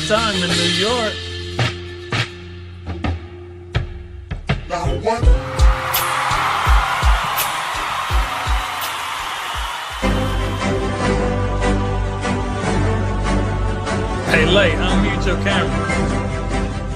time in New York. Now what? Hey, Lay, unmute your camera.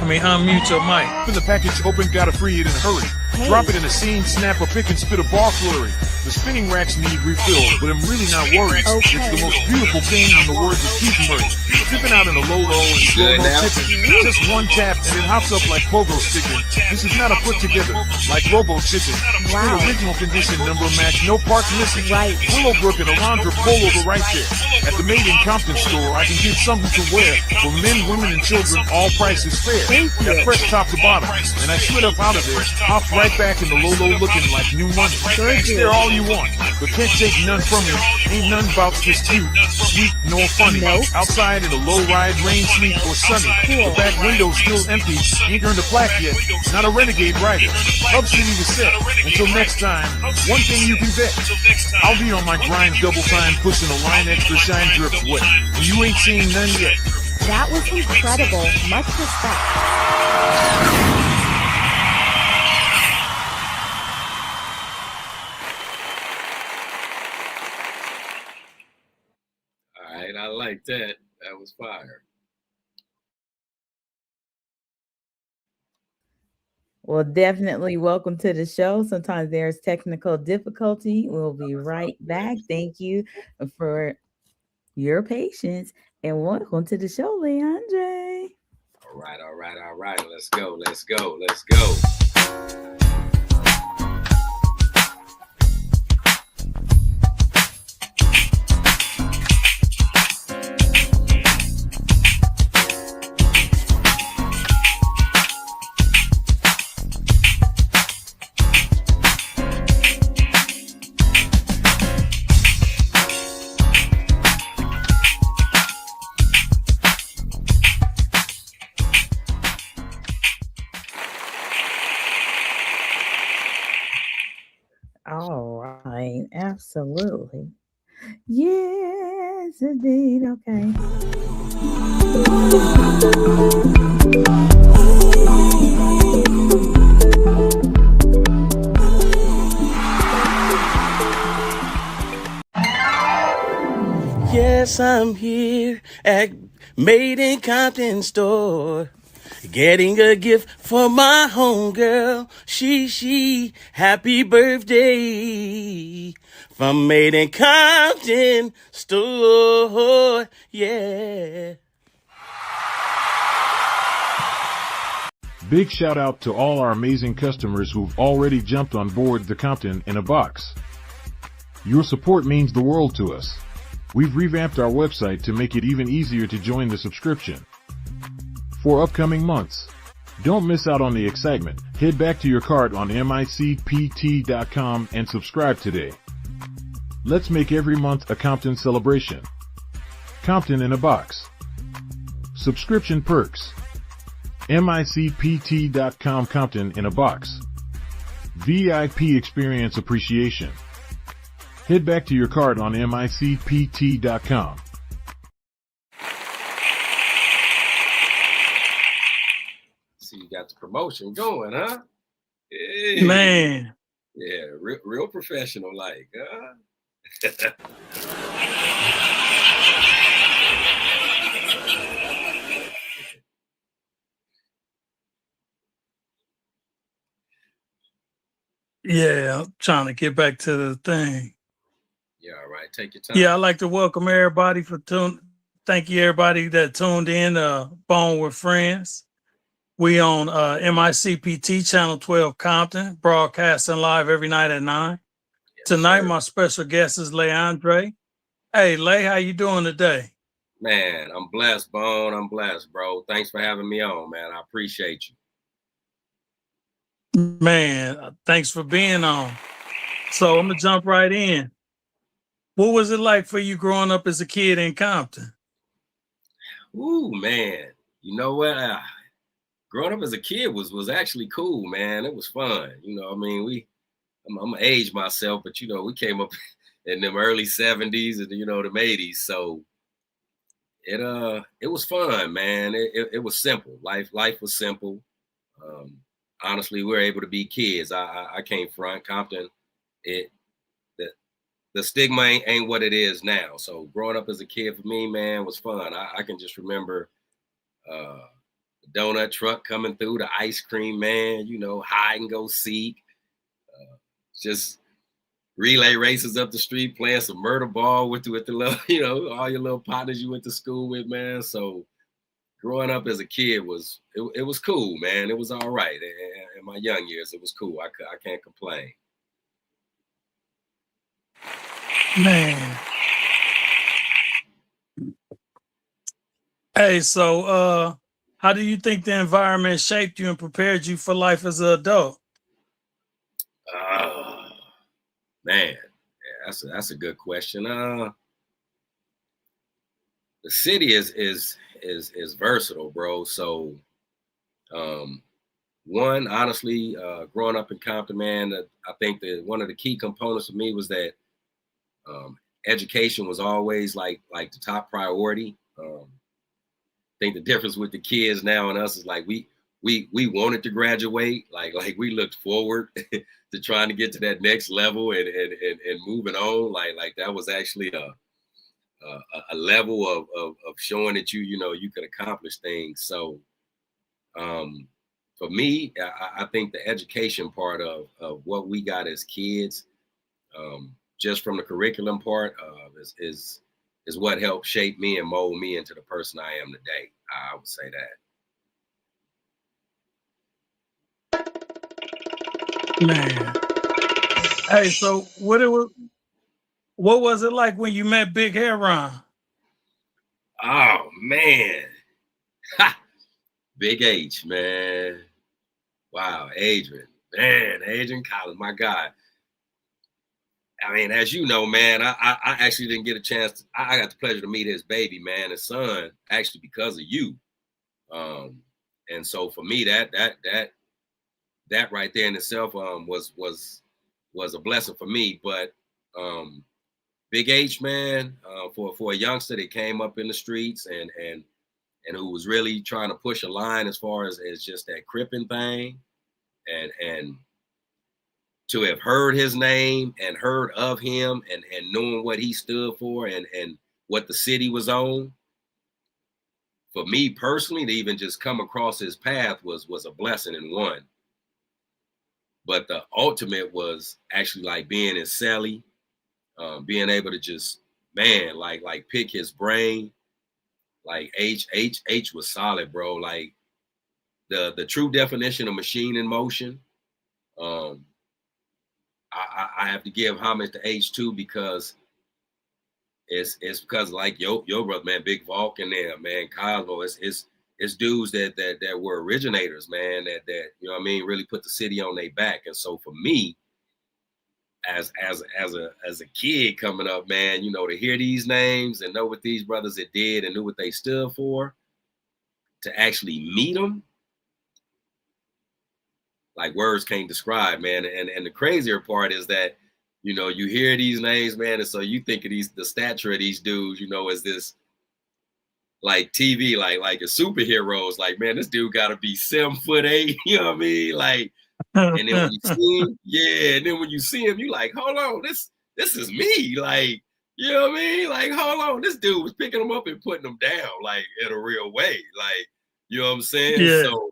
Unmute your mic. When the package open, gotta free it in a hurry. Hey. Drop it in a scene, snap a pick and spit a bar flurry. The spinning racks need refilled, but I'm really not worried. Okay. It's the most beautiful thing in the words of Keith Murray. Sipping out in a low roll and slow-mo tipping. Just one tap and it hops up like pogo sticking. This is not a put together, like Robo Chicken. Wow. Full original condition, number match, no parts missing. Right. Willowbrook and Alondra Polo the right there. At the Made in Compton store, I can get something to wear. For men, women, and children, all prices fair. Thank you. Got fresh top to bottom, and I slid up out of there, hopped right back in the low looking like new money. Gorgeous. Stare all you want, but can't take none from you. Ain't none about this cute, sweet, nor funny. Nope. Outside in a low ride, rain, sleet, or sunny. The back window's still empty, ain't earned a plaque yet. Not a renegade rider. Hub City to set. Until next time, one thing you can bet. I'll be on my grind double time, pushing a line extra shine drips wet. And you ain't seen none yet. That was incredible. Much respect. All right, I like that. That was fire. Well, definitely welcome to the show. Sometimes there's technical difficulty. We'll be right back. Thank you for your patience and welcome to the show, Leandre. All right. Let's go. All right, absolutely. Yes, indeed. Okay. Yes, I'm here at Made in Compton store. Getting a gift for my homegirl. She, happy birthday. From Made in Compton store. Yeah. Big shout out to all our amazing customers who've already jumped on board the Compton in a box. Your support means the world to us. We've revamped our website to make it even easier to join the subscription. For upcoming months, don't miss out on the excitement. Head back to your cart on micpt.com and subscribe today. Let's make every month a Compton celebration. Compton in a box. Subscription perks. micpt.com Compton in a box. VIP experience appreciation. Head back to your cart on micpt.com. See, you got the promotion going, huh? Hey. Man. Yeah, real professional like, huh? Yeah, I'm trying to get back to the thing. Yeah, all right. Take your time. Yeah, I'd like to welcome everybody thank you everybody that tuned in Bone with Friends. We on MICPT channel 12 Compton, broadcasting live every night at 9. Yes, Tonight, sir. my special guest is Leandre. Hey, Lay, how you doing today? Man, I'm blessed, Bone. I'm blessed, bro. Thanks for having me on, man. I appreciate you. Man, thanks for being on. So I'm gonna jump right in. What was it like for you growing up as a kid in Compton? Ooh, man. You know what? Growing up as a kid was actually cool, man. It was fun. You know, I mean, I'm gonna age myself, but you know, we came up in them early 70s and you know, them 80s. So it was fun, man. It was simple. Life was simple. Um, honestly, we were able to be kids. I came front Compton. It the stigma ain't what it is now. So growing up as a kid for me, man, was fun. I can just remember the donut truck coming through, the ice cream man, hide and go seek, just relay races up the street, playing some murder ball with the little, all your little partners you went to school with, man. So growing up as a kid it was cool, man. It was all right. In my young years, it was cool. I can't complain. Man. Hey, so how do you think the environment shaped you and prepared you for life as an adult? Man, yeah, that's a good question. The city is versatile, bro. So, one, honestly, growing up in Compton, man, I think that one of the key components for me was that education was always like the top priority. I think the difference with the kids now and us is like we wanted to graduate, like we looked forward to trying to get to that next level and moving on. Like that was actually a level of showing that you could accomplish things. So for me, I think the education part of what we got as kids, just from the curriculum part, is what helped shape me and mold me into the person I am today. I would say that. Man. Hey, so what was it like when you met Big Hair Ron? Oh man. Ha! Big H, man. Wow, Adrian. Man, Adrian Collins, my God. I mean, as you know, man, I actually didn't get a chance. I got the pleasure to meet his baby, man, his son, actually because of you. And so for me, that right there in itself was a blessing for me. But Big H, man, for a youngster that came up in the streets and who was really trying to push a line as far as just that cripping thing, and to have heard his name and heard of him and knowing what he stood for and what the city was on, for me personally, to even just come across his path was a blessing in one. But the ultimate was actually like being in Sally, being able to just, man, like pick his brain. Like H was solid, bro. Like the true definition of machine in motion. I have to give homage to H too, because it's because like your brother, man, Big Volk in there, man, Cosmo, it's dudes that were originators, man, that you know what I mean, really put the city on their back. And so for me, as a kid coming up, man, to hear these names and know what these brothers that did and knew what they stood for, to actually meet them, like words can't describe, man. And the crazier part is that, you hear these names, man, and so you think of the stature of these dudes, as this like TV, like a superheroes. Like, man, this dude got to be 7'8", you know what I mean? Like, and then when you see him, yeah, and then when you see him, you like, hold on, this is me, like, you know what I mean? Like, hold on, this dude was picking them up and putting them down, like in a real way, like, you know what I'm saying? Yeah. So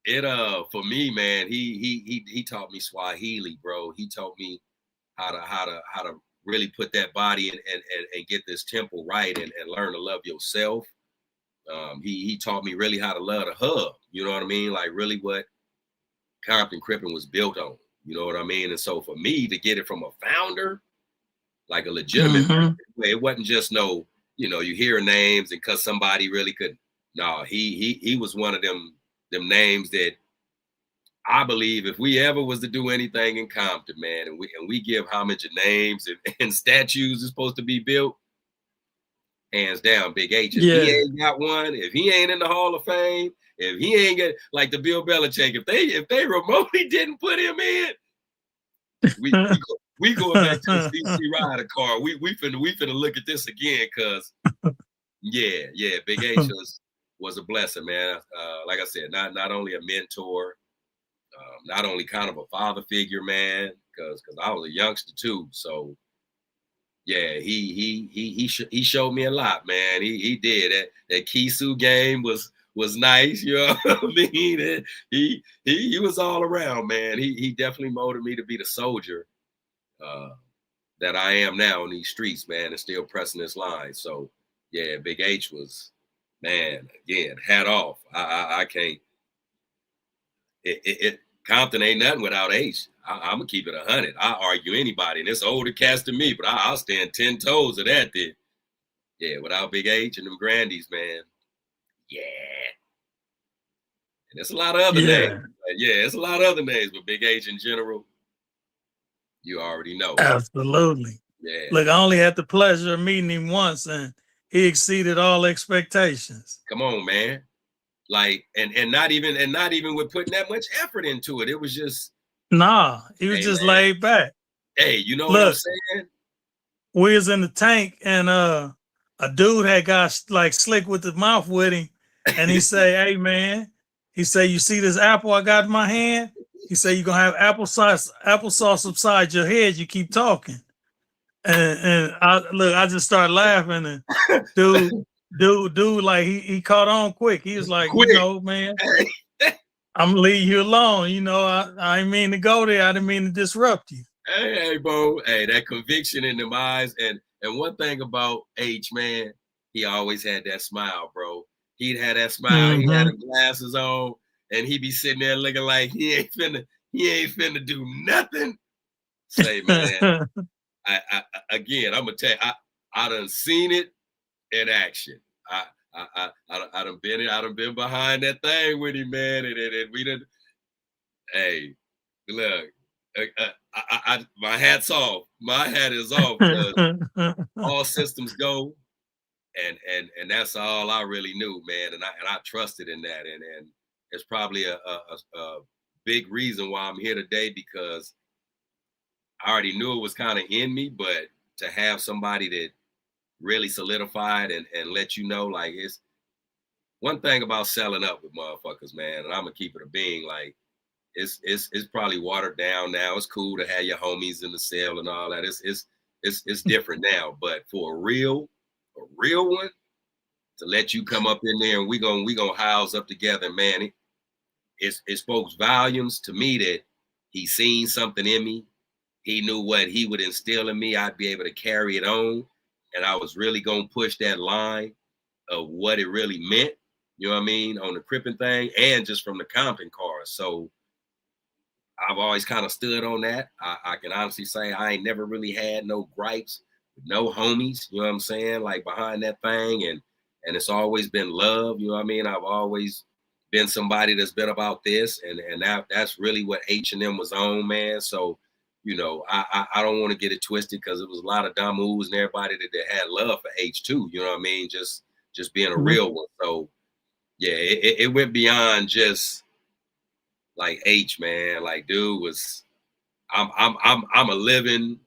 it for me, man, he taught me Swahili, bro. He taught me how to really put that body and get this tempo right and learn to love yourself. He taught me really how to love the hub, you know what I mean? Like really what Compton Crippin was built on, you know what I mean? And so for me to get it from a founder, like a legitimate way, it wasn't just no, you hear names and cause somebody really could. No, he was one of them names that I believe if we ever was to do anything in Compton, man, and we give homage to names and statues is supposed to be built, hands down, Big H. If he ain't got one, if he ain't in the Hall of Fame, if he ain't get like the Bill Belichick, if they remotely didn't put him in, we going back to the CC Rider car. We finna look at this again, cause Yeah. Big H was a blessing, man. Like I said, not only a mentor, not only kind of a father figure, man, because I was a youngster too. So yeah, he showed me a lot, man. He did. That Kisu game was nice, you know what I mean? And he was all around, man. He definitely molded me to be the soldier that I am now in these streets, man, and still pressing this line. So yeah, Big H was, man, again, hat off. I can't. Compton ain't nothing without H. I'm gonna keep it 100. I argue anybody, and it's older cast than me, but I'll stand 10 toes of that. Then, yeah, without Big H and them Grandies, man. Yeah, and there's a lot of other names. Yeah, Yeah, it's a lot of other names, but Big H in general, you already know. absolutely. Yeah, Look, I only had the pleasure of meeting him once, and he exceeded all expectations. come on, man. Like, and not even with putting that much effort into it. It was just, Nah, he was hey, just man. laid back. Hey, you know what I'm Look, saying? we was in the tank, and a dude had got like slick with the mouth with him, and he say, "Hey, man," he say, "You see this apple I got in my hand?" He say, "You're gonna have applesauce upside your head. You keep talking." And I just started laughing, and dude, like he caught on quick. He was like, Quick. Man, I'm gonna leave you alone. I didn't mean to go there. I didn't mean to disrupt you. Hey, bro. Hey, that conviction in them eyes. And one thing about H, man, he always had that smile, bro. He'd had that smile. He had Mm-hmm. the glasses on, and he'd be sitting there looking like he ain't finna do nothing. Say, man, again, I'm gonna tell you, I done seen it in action. I done been behind that thing with him, man, and we done. Hey, look, my hat's off. My hat is off because all systems go, and that's all I really knew, man. And I trusted in that, and it's probably a big reason why I'm here today, because I already knew it was kind of in me, but to have somebody that really solidified and let you know, like, it's one thing about selling up with motherfuckers, man, and I'm gonna keep it a being, like, it's probably watered down now. It's cool to have your homies in the cell and all that. It's different now. But for a real one, to let you come up in there and we gonna house up together, man. It spoke volumes to me that he seen something in me. He knew what he would instill in me. I'd be able to carry it on, and I was really gonna push that line of what it really meant. You know what I mean, on the Crippin thing, and just from the Compton cars. So I've always kind of stood on that. I can honestly say I ain't never really had no gripes, no homies, you know what I'm saying, like behind that thing. And it's always been love, you know what I mean? I've always been somebody that's been about this, and that's really what H&M was on, man. So, I don't want to get it twisted, because it was a lot of dumb moves and everybody that had love for H2, you know what I mean? Just being a real one. So yeah, it went beyond just like H, man. Like, dude was, I'm a living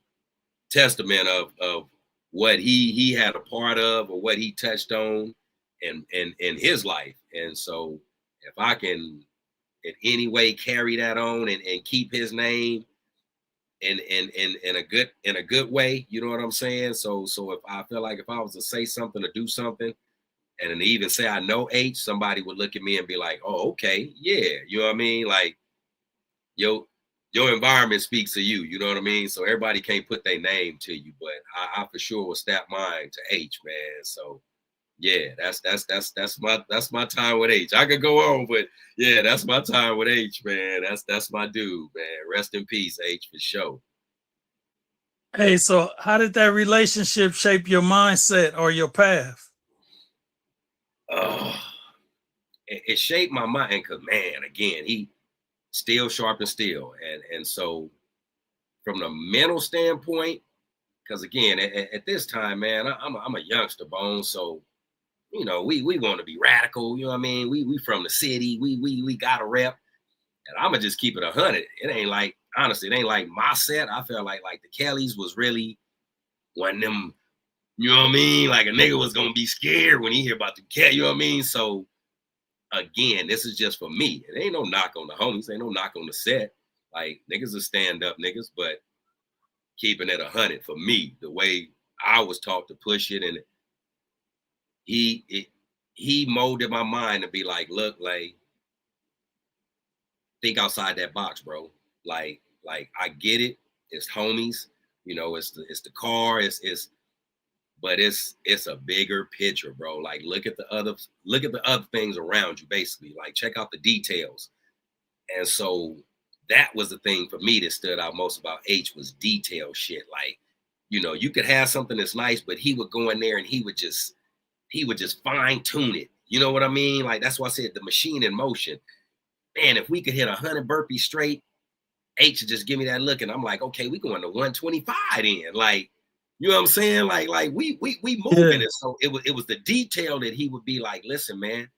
testament of what he had a part of, or what he touched on in his life. And so if I can in any way carry that on and keep his name in a good way, you know what I'm saying? So if I feel like if I was to say something or do something, and even say I know H, somebody would look at me and be like, "Oh, okay, yeah," you know what I mean? Like, your environment speaks to you, you know what I mean? So everybody can't put their name to you, but I for sure will snap mine to H, man. So yeah, that's my time with H. I could go on, but yeah, that's my time with H, man. That's my dude, man. Rest in peace, H, for sure. Hey, so how did that relationship shape your mindset or your path? Oh, it shaped my mind, because man, again, he still sharp and still, and so from the mental standpoint, because again, at this time, man, I'm a youngster, Bone. So we want to be radical. You know what I mean? We from the city. We got a rep, and I'ma just keep it 100. It ain't like, honestly, it ain't like my set. I feel like the Kellys was really one of them You know what I mean? Like a nigga was gonna be scared when he hear about the cat. You know what I mean? So again, this is just for me. It ain't no knock on the homies. Ain't no knock on the set. Like niggas are stand up niggas, but keeping it 100 for me, the way I was taught to push it, and he molded my mind to be like, look, like think outside that box, bro. Like I get it. It's homies, you know, it's the car, but it's a bigger picture, bro. Like look at the other things around you, basically. Like check out the details. And so that was the thing for me that stood out most about H was detail shit. Like, you know, you could have something that's nice, but he would go in there and he would just fine tune it. You know what I mean? Like that's why I said the machine in motion. Man, if we could hit 100 burpees straight, H would just give me that look, and I'm like, okay, we going to 125 in. Like, you know what I'm saying? Like we moving it. So it was the detail that he would be like, listen, man,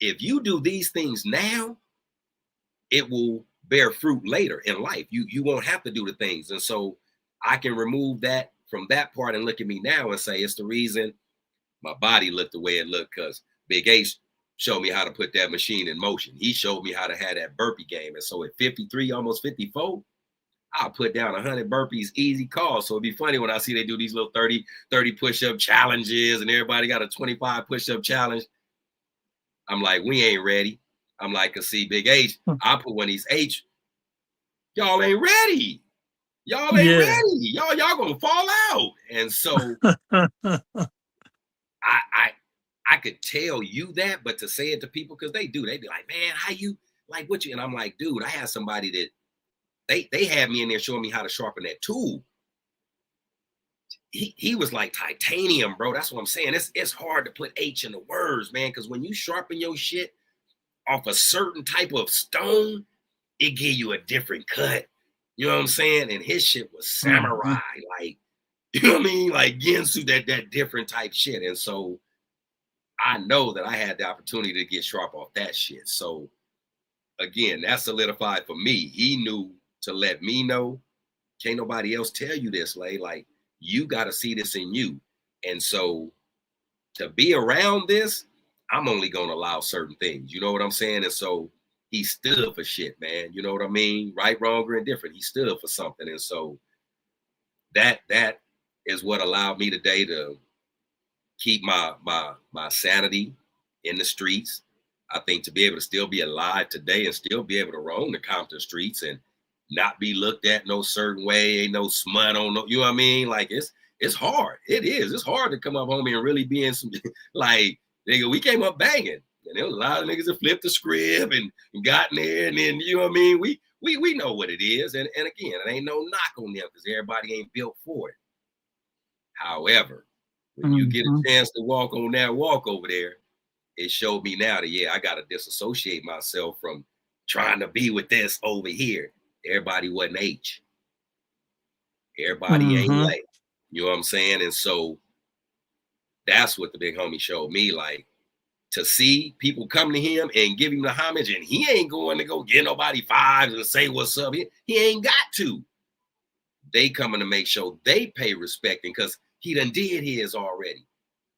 if you do these things now, it will bear fruit later in life. You won't have to do the things. And so I can remove that from that part and look at me now and say it's the reason my body looked the way it looked, because Big H showed me how to put that machine in motion. He showed me how to have that burpee game. And so at 53, almost 54, I'll put down 100 burpees, easy call. So it'd be funny when I see they do these little 30 push-up challenges and everybody got a 25 push-up challenge. I'm like, we ain't ready. I'm like, cause see, Big H, I put one of these H, y'all ain't ready. Y'all ain't ready. Y'all gonna fall out. And so I could tell you that, but to say it to people, because they do, they be like, man, how you, like, what you, and I'm like, dude, I had somebody that they had me in there showing me how to sharpen that tool. He was like titanium, bro. That's what I'm saying. It's hard to put H in the words, man, because when you sharpen your shit off a certain type of stone, it give you a different cut. You know what I'm saying? And his shit was samurai, like, you know what I mean? Like Gensu, that different type shit. And so I know that I had the opportunity to get sharp off that shit. So again, that solidified for me. He knew to let me know, can't nobody else tell you this, like you got to see this in you. And so to be around this, I'm only going to allow certain things. You know what I'm saying? And so he stood for shit, man. You know what I mean? Right, wrong, or indifferent. He stood for something. And so that is what allowed me today to keep my sanity in the streets. I think to be able to still be alive today and still be able to roam the Compton streets and not be looked at no certain way, ain't no smut on no, you know what I mean? Like it's hard. It is. It's hard to come up home and really be in some, like, nigga, we came up banging. And there was a lot of niggas that flipped the script and got in there, and then, you know what I mean? We know what it is. And again, it ain't no knock on them because everybody ain't built for it. However, when you get a chance to walk on that walk over there, it showed me now that, yeah, I got to disassociate myself from trying to be with this over here. Everybody wasn't H. Everybody ain't like, you know what I'm saying? And so that's what the big homie showed me, like, to see people come to him and give him the homage, and he ain't going to go get nobody fives and say what's up. He ain't got to. They coming to make sure they pay respect, and because he done did his already.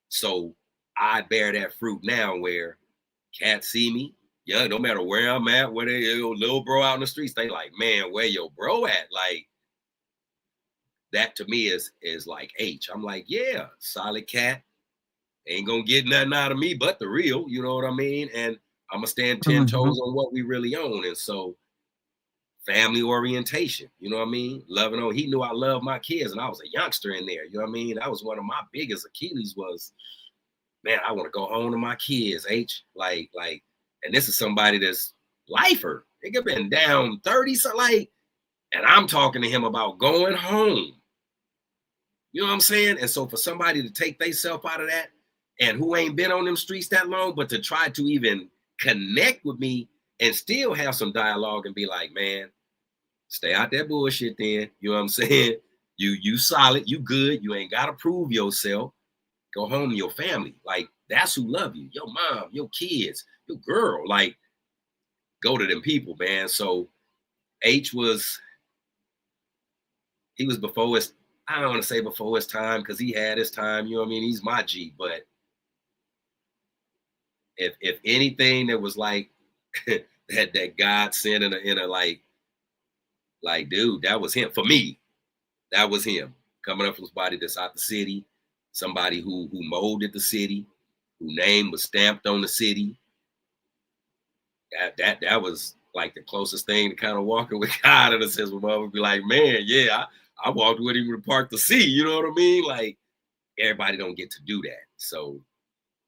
So I bear that fruit now where cats see me. Yeah, no matter where I'm at, where they little bro out in the streets, they like, man, where your bro at? Like, that to me is like H. I'm like, yeah, solid cat. Ain't gonna get nothing out of me but the real, you know what I mean? And I'm gonna stand 10 toes on what we really own. And so family orientation, you know what I mean? Loving on, he knew I loved my kids, and I was a youngster in there, you know what I mean? That was one of my biggest Achilles was, man, I want to go home to my kids, H. Like, and this is somebody that's lifer. They could been down 30, so like, and I'm talking to him about going home. You know what I'm saying? And so for somebody to take themselves out of that, and who ain't been on them streets that long, but to try to even connect with me and still have some dialogue and be like, man, stay out that bullshit then. You know what I'm saying? You solid, you good. You ain't got to prove yourself. Go home to your family. Like, that's who love you. Your mom, your kids, your girl. Like, go to them people, man. So H was, he was before his, I don't want to say before his time because he had his time. You know what I mean? He's my G. But if anything that was like that God sent in a like dude, that was him for me. That was him coming up from somebody that's out the city, somebody who molded the city, whose name was stamped on the city. That was like the closest thing to kind of walking with God in a sense. Where mom would be like, man, yeah, I walked with him to the park to see. You know what I mean? Like everybody don't get to do that. So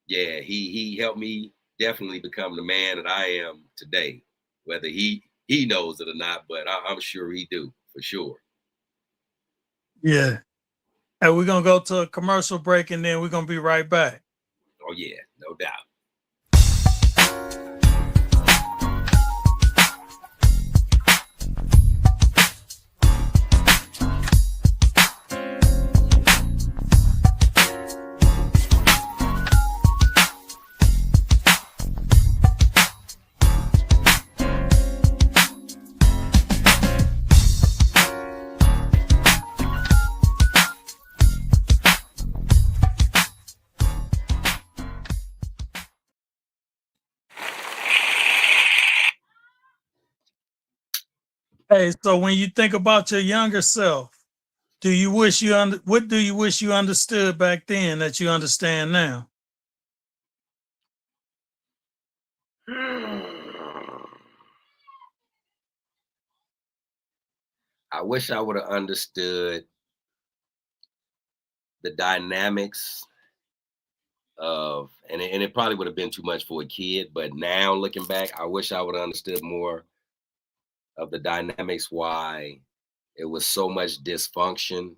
yeah, he helped me definitely become the man that I am today. Whether he knows it or not, but I'm sure he do for sure. Yeah. And we're gonna go to a commercial break and then we're gonna be right back. Oh yeah, no doubt. Hey, so when you think about your younger self, what do you wish you understood back then that you understand now? I wish I would have understood the dynamics of, and it probably would have been too much for a kid, but now looking back, I wish I would have understood more of the dynamics why it was so much dysfunction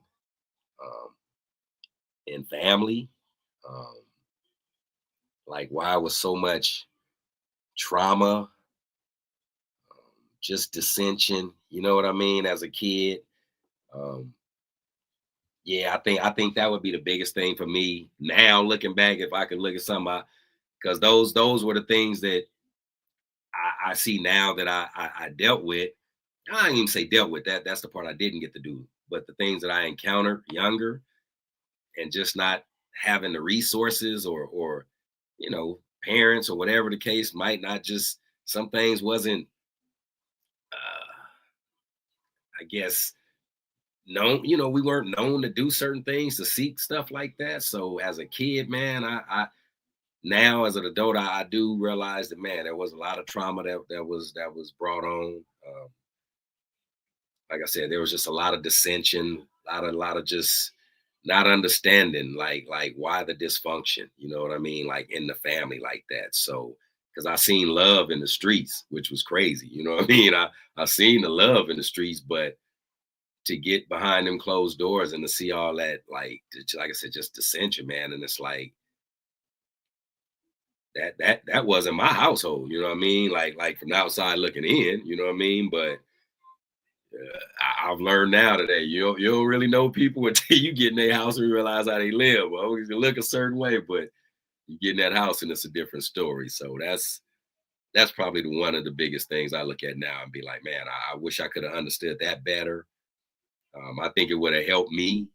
um, in family, um, like why it was so much trauma, just dissension. You know what I mean? As a kid, um, yeah, I think that would be the biggest thing for me now. Looking back, if I could look at some, because those were the things that I see now that I dealt with. I didn't even say dealt with that. That's the part I didn't get to do. But the things that I encountered younger and just not having the resources or parents or whatever the case might not just some things wasn't I guess known, we weren't known to do certain things to seek stuff like that. So as a kid, man, I now as an adult, I do realize that man, there was a lot of trauma that was brought on. Like I said, there was just a lot of dissension, a lot of just not understanding like why the dysfunction, you know what I mean? Like in the family like that. So because I seen love in the streets, which was crazy, you know what I mean? I seen the love in the streets, but to get behind them closed doors and to see all that, like I said, just dissension, man. And it's like that wasn't my household, you know what I mean? Like from the outside looking in, you know what I mean? But I've learned now today you don't really know people until you get in their house and realize how they live. Well, you can look a certain way, but you get in that house and it's a different story. So that's probably one of the biggest things I look at now and be like, man, I wish I could have understood that better. I think it would have helped me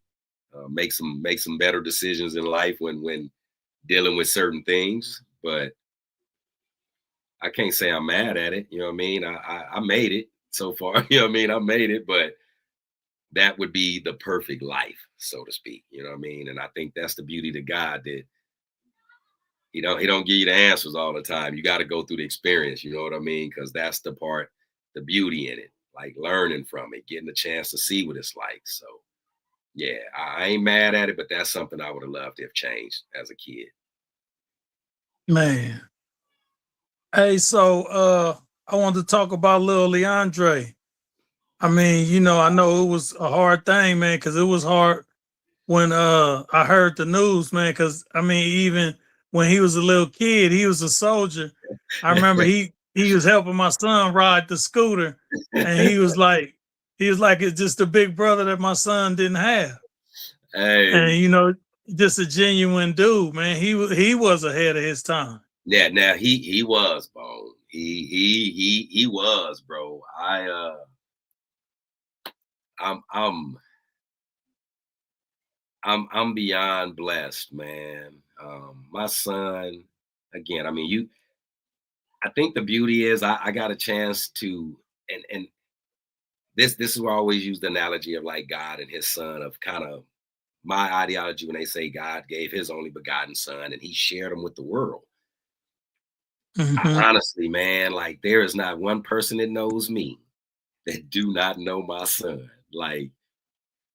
make some better decisions in life when dealing with certain things. But I can't say I'm mad at it. You know what I mean? I made it so far. You know what I mean? I made it, but that would be the perfect life, so to speak. You know what I mean? And I think that's the beauty to God that he don't give you the answers all the time. You got to go through the experience. You know what I mean? Because that's the part, the beauty in it, like learning from it, getting a chance to see what it's like. So yeah, I ain't mad at it, but that's something I would have loved to have changed as a kid. Man. Hey, so I wanted to talk about little Leandre. I mean, I know it was a hard thing, man, because it was hard when I heard the news, man, because I mean, even when he was a little kid, he was a soldier. I remember he was helping my son ride the scooter, and he was like it's just a big brother that my son didn't have. Hey, And just a genuine dude, man. He was ahead of his time. yeah, now he was bone. He was, bro. I'm I'm beyond blessed, man. My son, again, I mean, I think the beauty is I got a chance to, and this is where I always use the analogy of like God and his son, of kind of my ideology when they say God gave his only begotten son and he shared him with the world. Hmm. Honestly, man, like there is not one person that knows me that do not know my son. Like,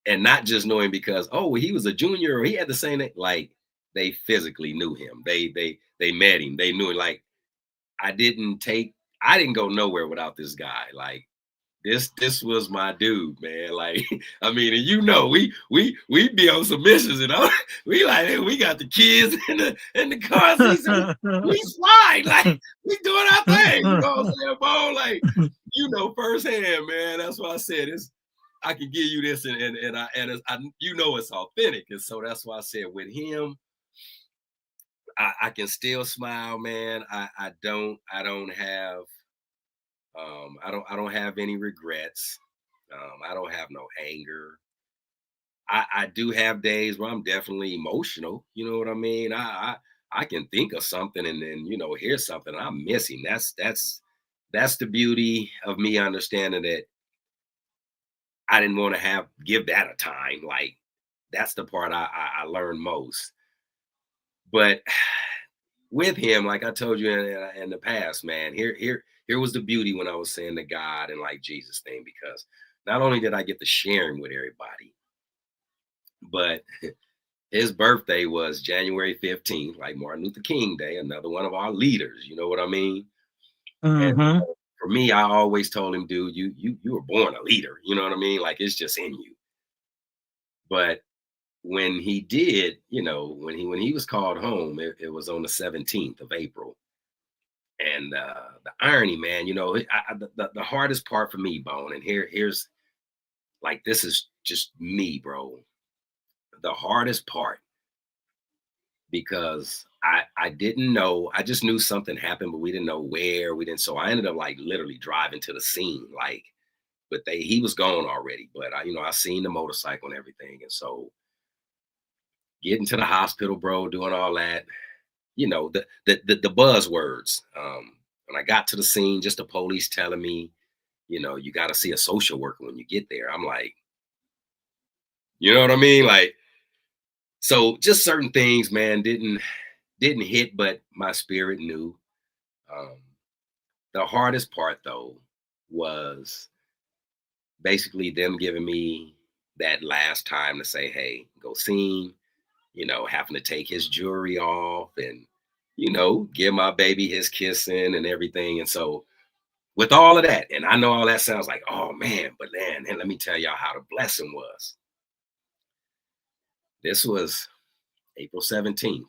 and not just knowing because, oh, well, he was a junior or he had the same name. Like they physically knew him. They met him. They knew it. Like I didn't go nowhere without this guy. Like this was my dude, man. Like, I mean, and we be on some missions, we like, hey, we got the kids in the car seats, and we slide, like we doing our thing, you know what I'm saying, Bo? Like, firsthand, man. That's why I said I can give you this, it's authentic, and so that's why I said with him, I can still smile, man. I don't have I don't have any regrets. I don't have no anger. I do have days where I'm definitely emotional. You know what I mean? I can think of something and then hear something and I'm missing. That's the beauty of me understanding that I didn't want to give that a time. Like that's the part I learned most. But with him, like I told you in the past, man, here was the beauty when I was saying the God and like Jesus thing, because not only did I get to sharing with everybody, but his birthday was January 15th, like Martin Luther King Day, another one of our leaders. You know what I mean? And Hmm. for me, I always told him, dude, you were born a leader. You know what I mean? Like it's just in you. But when he did, when he was called home, it was on the 17th of April. And the irony, man, the hardest part for me, Bone, and here's like this is just me, bro. The hardest part, because I didn't know, I just knew something happened, but we didn't know where. We didn't, so I ended up like literally driving to the scene, like, but he was gone already. But I seen the motorcycle and everything, and so getting to the hospital, bro, doing all that, the buzzwords. When I got to the scene, just the police telling me, you got to see a social worker when you get there. I'm like, you know what I mean? Like, so just certain things, man, didn't hit, but my spirit knew. Um, the hardest part though was basically them giving me that last time to say, hey, go see him, having to take his jewelry off and, give my baby his kissing and everything. And so with all of that, and I know all that sounds like, oh man, but man, and let me tell y'all how the blessing was. This was April 17th.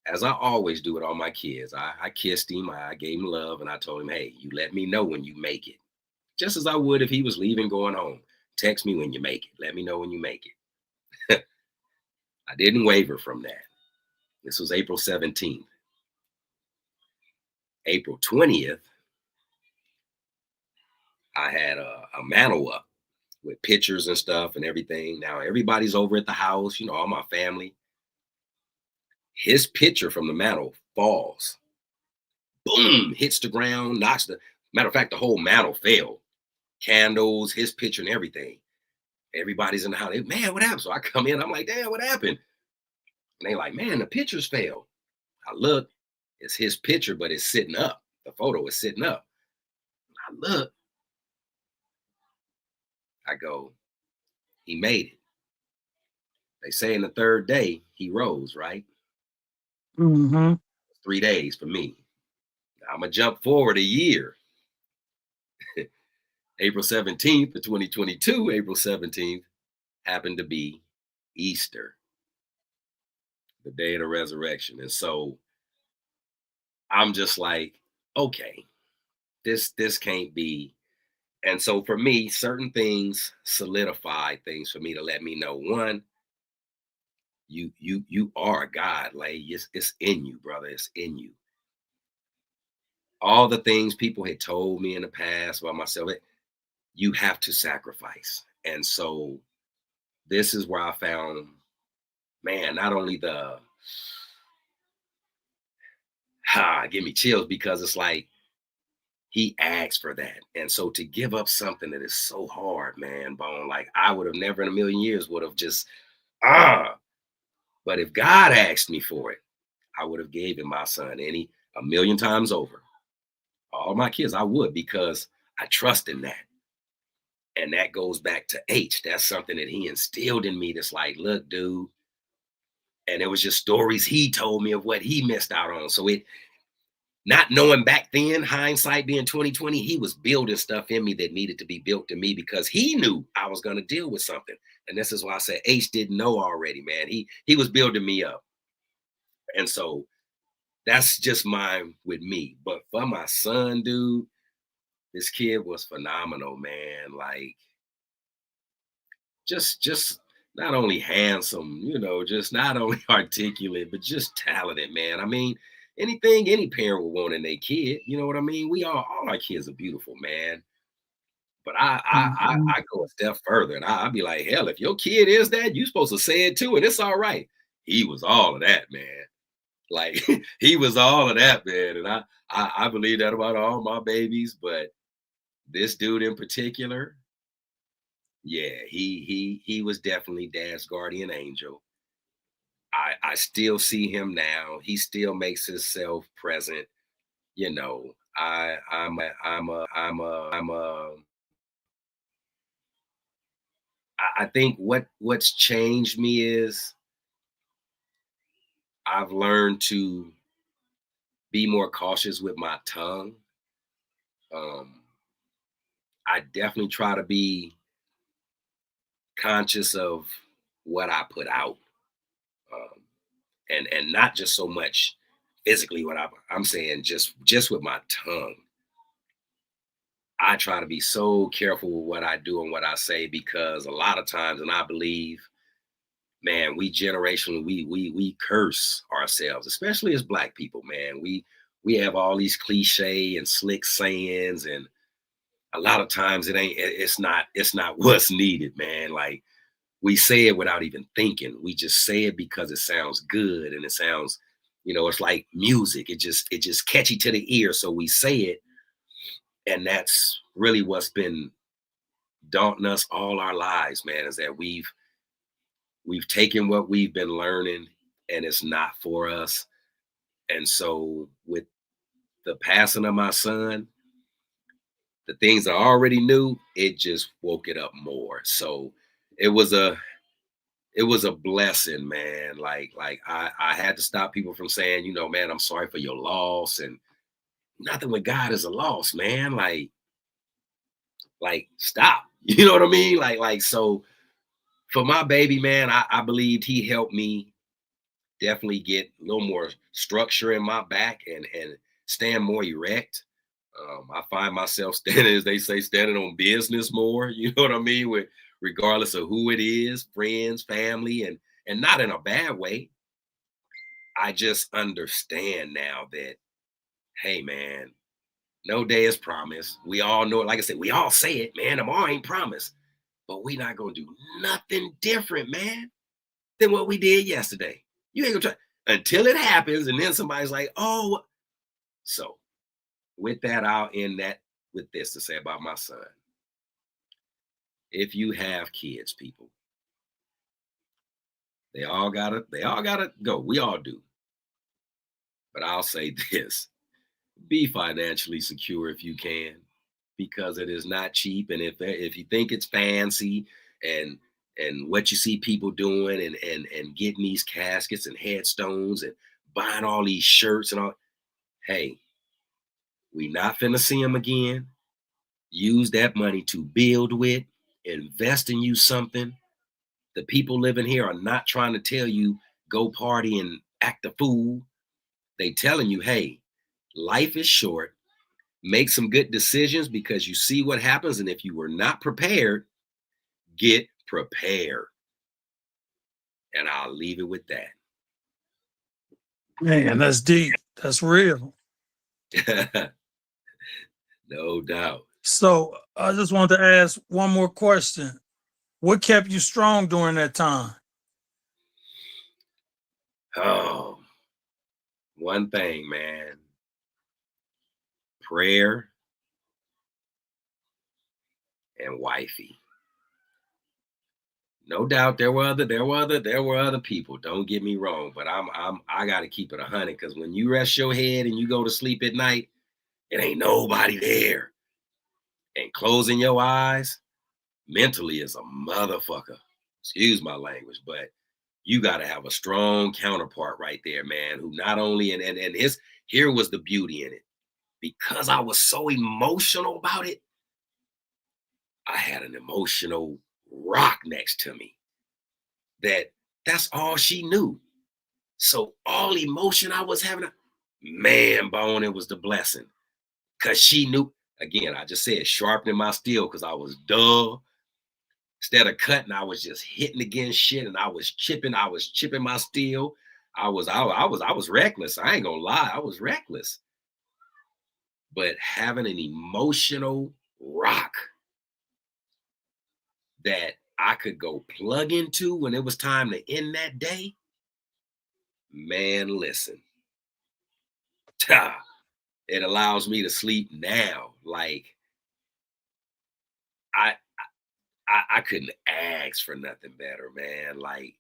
As I always do with all my kids, I kissed him, I gave him love, and I told him, hey, you let me know when you make it. Just as I would if he was leaving, going home. Text me when you make it. Let me know when you make it. I didn't waver from that. This was April 17th. April 20th, I had a mantle up with pictures and stuff and everything. Now everybody's over at the house, all my family. His picture from the mantle falls. Boom, hits the ground, matter of fact, the whole mantle fell. Candles, his picture and everything. Everybody's in the house. Man, what happened? So I come in, I'm like, damn, what happened? And they like, man, the pictures fell. I look, it's his picture, but it's sitting up. The photo is sitting up. I look, I go, he made it. They say in the third day, he rose, right? Hmm. 3 days for me. I'm going to jump forward a year. April 17th of 2022, April 17th, happened to be Easter, the day of the resurrection. And so I'm just like, okay, this can't be. And so for me, certain things solidify things for me to let me know, one, you are God. Like it's in you, brother. It's in you. All the things people had told me in the past about myself, you have to sacrifice. And so this is where I found, man, not only give me chills, because it's like he asked for that. And so to give up something that is so hard, man, Bone, like I would have never in a million years would have just, but if God asked me for it, I would have gave him my son a million times over. All my kids, I would, because I trust in that. And that goes back to H. That's something that he instilled in me. That's like, look, dude. And it was just stories he told me of what he missed out on. So it, not knowing back then, hindsight being 2020, he was building stuff in me that needed to be built in me, because he knew I was going to deal with something. And this is why I said H didn't know already, man. He was building me up. And so that's just mine with me. But for my son, dude, this kid was phenomenal, man. Like, just not only handsome, just not only articulate, but just talented, man. I mean, anything any parent would want in their kid, you know what I mean? All our kids are beautiful, man. But I go a step further, and I'd be like, hell, if your kid is that, you're supposed to say it too, and it's all right. He was all of that, man. Like, he was all of that, man. And I believe that about all my babies, but this dude in particular, yeah, he was definitely Dad's guardian angel. I still see him now. He still makes himself present. I think what's changed me is I've learned to be more cautious with my tongue. I definitely try to be conscious of what I put out, and not just so much physically what I'm saying, just with my tongue. I try to be so careful with what I do and what I say, because a lot of times, and I believe, man, we generationally we curse ourselves, especially as Black people, man. We have all these cliche and slick sayings, and a lot of times it's not what's needed, man. Like, we say it without even thinking. We just say it because it sounds good, and it sounds, it's like music. It just catchy to the ear, so we say it. And that's really what's been daunting us all our lives, man, is that we've taken what we've been learning, and it's not for us. And so with the passing of my son, the things I already knew, it just woke it up more. So it was a blessing, man. Like I had to stop people from saying, man, I'm sorry for your loss. And nothing with God is a loss, man. Like stop. You know what I mean? Like so for my baby, man, I believed he helped me definitely get a little more structure in my back and stand more erect. I find myself standing, as they say, standing on business more. You know what I mean? With regardless of who it is, friends, family, and not in a bad way. I just understand now that, hey, man, no day is promised. We all know it. Like I said, we all say it, man. Tomorrow ain't promised, but we not gonna do nothing different, man, than what we did yesterday. You ain't gonna try until it happens, and then somebody's like, oh. So with that, I'll end that with this to say about my son. If you have kids, people, they all gotta go. We all do. But I'll say this: be financially secure if you can, because it is not cheap. And if you think it's fancy and what you see people doing and getting these caskets and headstones and buying all these shirts and all, hey, we not finna see them again. Use that money to build with, invest in you something. The people living here are not trying to tell you go party and act a fool. They telling you, hey, life is short. Make some good decisions, because you see what happens. And if you were not prepared, get prepared. And I'll leave it with that. Man, that's deep. That's real. No doubt. So I just wanted to ask one more question. What kept you strong during that time? Oh, one thing, man. Prayer and wifey. No doubt there were other people. Don't get me wrong, but I gotta keep it 100 because when you rest your head and you go to sleep at night, it ain't nobody there. And closing your eyes mentally is a motherfucker. Excuse my language, but you gotta have a strong counterpart right there, man, who not only and here was the beauty in it. Because I was so emotional about it, I had an emotional rock next to me. That's all she knew. So all emotion I was having, man, Bone, it was the blessing. Cause she knew, again, I just said sharpening my steel because I was dull. Instead of cutting, I was just hitting against shit and I was chipping my steel. I was reckless. I ain't gonna lie, I was reckless. But having an emotional rock that I could go plug into when it was time to end that day, man, listen. It allows me to sleep now. Like I couldn't ask for nothing better, man. Like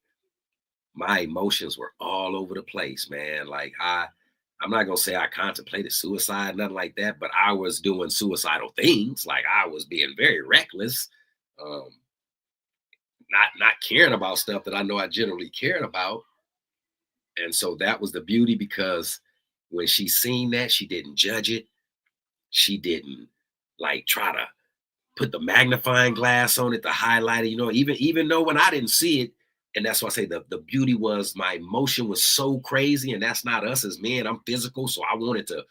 my emotions were all over the place, man. Like I'm not gonna say I contemplated suicide, nothing like that, but I was doing suicidal things. Like I was being very reckless, um, not caring about stuff that I know I generally cared about. And so that was the beauty because when she seen that, she didn't judge it. She didn't like try to put the magnifying glass on it to highlight it, even though when I didn't see it, and that's why I say the beauty was my emotion was so crazy, and that's not us as men. I'm physical, so I wanted to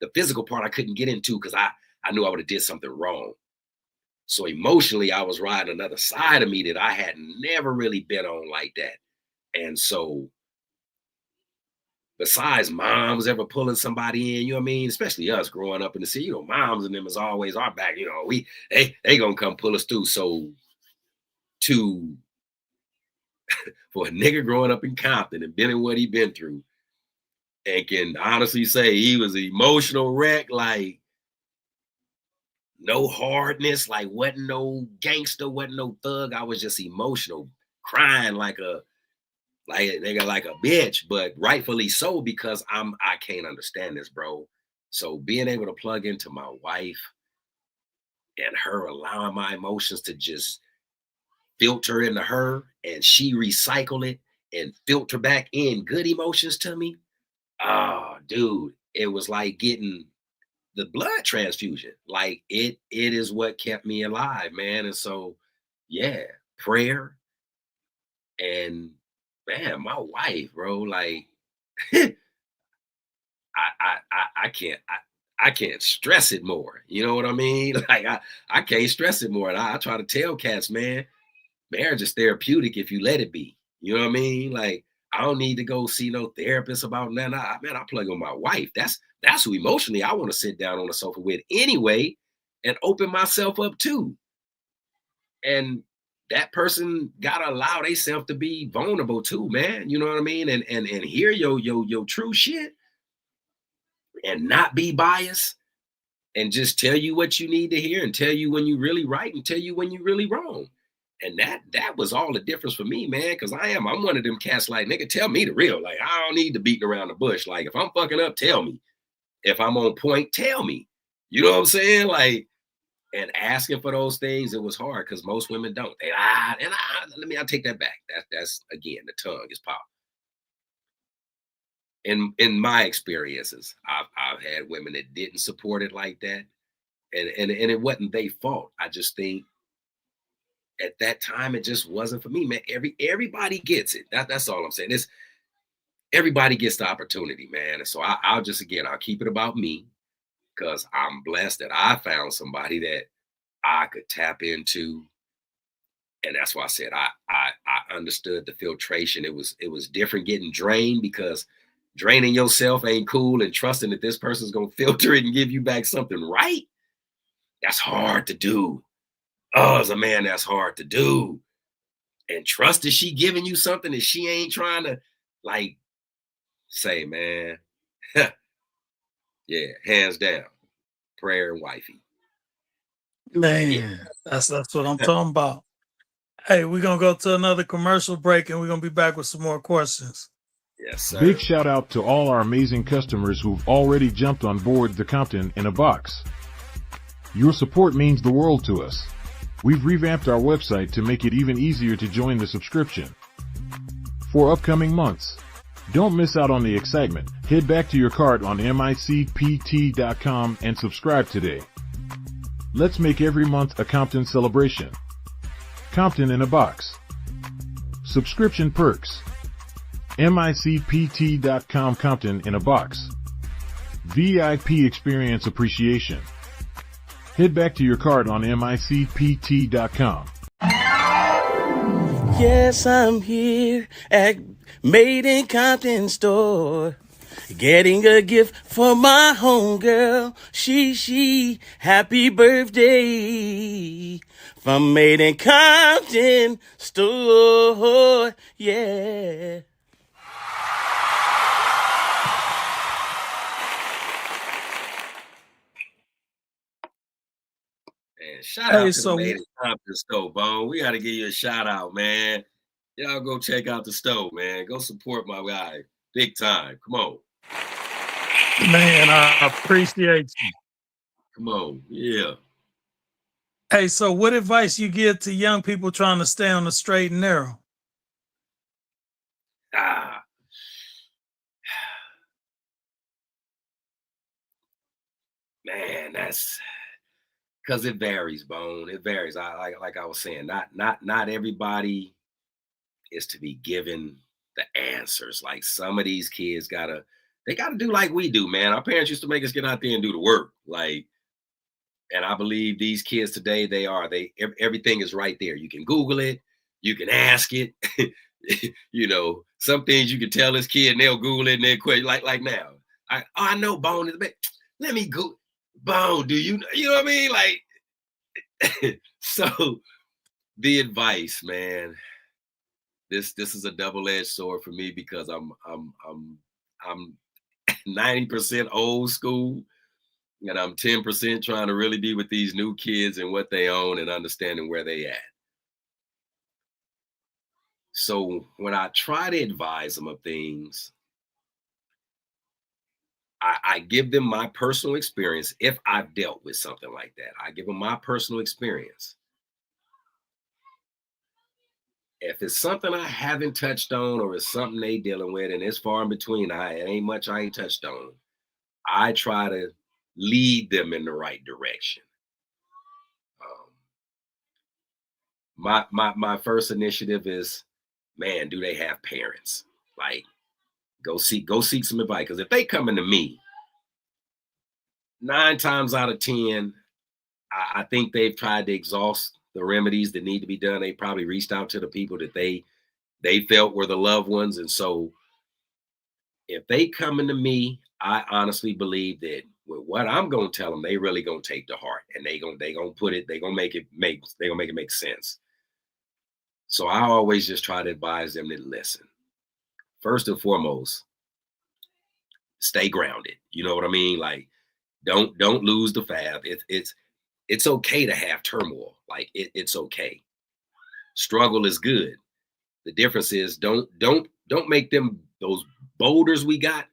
the physical part I couldn't get into because I knew I would have did something wrong. So emotionally, I was riding another side of me that I had never really been on like that. And so besides moms ever pulling somebody in, you know what I mean? Especially us growing up in the city, moms and them is always our back, they gonna come pull us through. So to for a nigga growing up in Compton and been in what he been through, and can honestly say he was an emotional wreck, like no hardness, like wasn't no gangster, wasn't no thug. I was just emotional, crying like a nigga, like a bitch, but rightfully so because I can't understand this, bro. So being able to plug into my wife and her allowing my emotions to just filter into her and she recycle it and filter back in good emotions to me. Oh, dude, it was like getting the blood transfusion. Like it is what kept me alive, man. And so, yeah, prayer and man, my wife, bro, like I can't stress it more. You know what I mean? Like I can't stress it more. And I try to tell cats, man, marriage is therapeutic if you let it be. You know what I mean? Like I don't need to go see no therapist about nothing. I plug on my wife. That's who emotionally I want to sit down on the sofa with anyway and open myself up to. And that person gotta allow themselves to be vulnerable too, man. You know what I mean? And hear your true shit and not be biased and just tell you what you need to hear and tell you when you really right and tell you when you really wrong. And that was all the difference for me, man, because I'm one of them cats like, nigga, tell me the real. Like, I don't need to beat around the bush. Like, if I'm fucking up, tell me. If I'm on point, tell me. You know what I'm saying? Like, and asking for those things, it was hard because most women don't. I'll take that back. That's again, the tongue is power. In my experiences, I've had women that didn't support it like that. And it wasn't their fault. I just think at that time it just wasn't for me, man. Everybody gets it. That's all I'm saying. Everybody gets the opportunity, man. And so I'll keep it about me because I'm blessed that I found somebody that I could tap into. And that's why I said I understood the filtration. It was different getting drained because draining yourself ain't cool, and trusting that this person's gonna filter it and give you back something right. That's hard to do. Oh, as a man, that's hard to do. and trust that she giving you something that she ain't trying to like say, man. Yeah, hands down, prayer and wifey. Man, that's what I'm talking about. Hey, we're gonna go to another commercial break and we're gonna be back with some more questions. Yes, sir. Big shout out to all our amazing customers who've already jumped on board the Compton in a box. Your support means the world to us. We've revamped our website to make it even easier to join the subscription. For upcoming months, don't miss out on the excitement. Head back to your cart on micpt.com and subscribe today. Let's make every month a Compton celebration. Compton in a box. Subscription perks. micpt.com Compton in a box. VIP experience appreciation. Head back to your cart on micpt.com. Yes, I'm here at Made in Compton store. Getting a gift for my homegirl. She, happy birthday. From Made in Compton store. Yeah. Man, shout out to so- the Made in Compton store, Bone. We got to give you a shout out, man. Y'all go check out the store, man. Go support my guy. Big time. Come on. Man, I appreciate you. Come on. Yeah. Hey, so what advice you give to young people trying to stay on the straight and narrow? Ah. Man, that's because it varies, Bone. It varies. Like I was saying, not everybody is to be given the answers. Like some of these kids gotta do like we do, man. Our parents used to make us get out there and do the work. Like, and I believe these kids today, everything is right there. You can Google it, you can ask it. You know, some things you can tell this kid and they'll Google it and they'll quit. Like now. I know Bone is bad. Let me go. Bone, do you know what I mean? Like, so the advice, man. This is a double-edged sword for me because I'm 90% old school and I'm 10% trying to really be with these new kids and what they own and understanding where they at. So when I try to advise them of things, I give them my personal experience. If I've dealt with something like that, I give them my personal experience. If it's something I haven't touched on or it's something they dealing with and it's far in between, it ain't much I ain't touched on, I try to lead them in the right direction. My first initiative is, man, do they have parents? Like, go seek some advice. Because if they coming to me, 9 times out of 10, I think they've tried to exhaust the remedies that need to be done. They probably reached out to the people that they felt were the loved ones. And so if they coming to me, I honestly believe that with what I'm going to tell them, they really going to take to heart and they going to put it, they going to make it make sense. So I always just try to advise them to listen. First and foremost, stay grounded. You know what I mean? Like, don't lose the fab. It's okay to have turmoil. Like it's okay. Struggle is good. The difference is don't make them those boulders we got.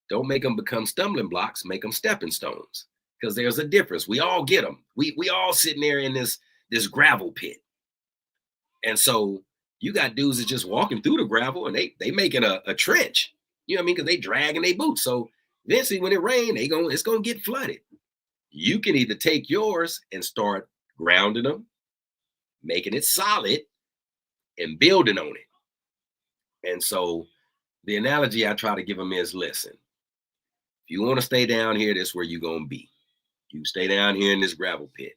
Don't make them become stumbling blocks. Make them stepping stones. Because there's a difference. We all get them. We all sitting there in this gravel pit. And so you got dudes that just walking through the gravel and they making a trench. You know what I mean? Because they dragging their boots. So eventually when it rains, it's gonna get flooded. You can either take yours and start grounding them, making it solid, and building on it. And so the analogy I try to give them is, listen, if you want to stay down here, that's where you're going to be. You stay down here in this gravel pit.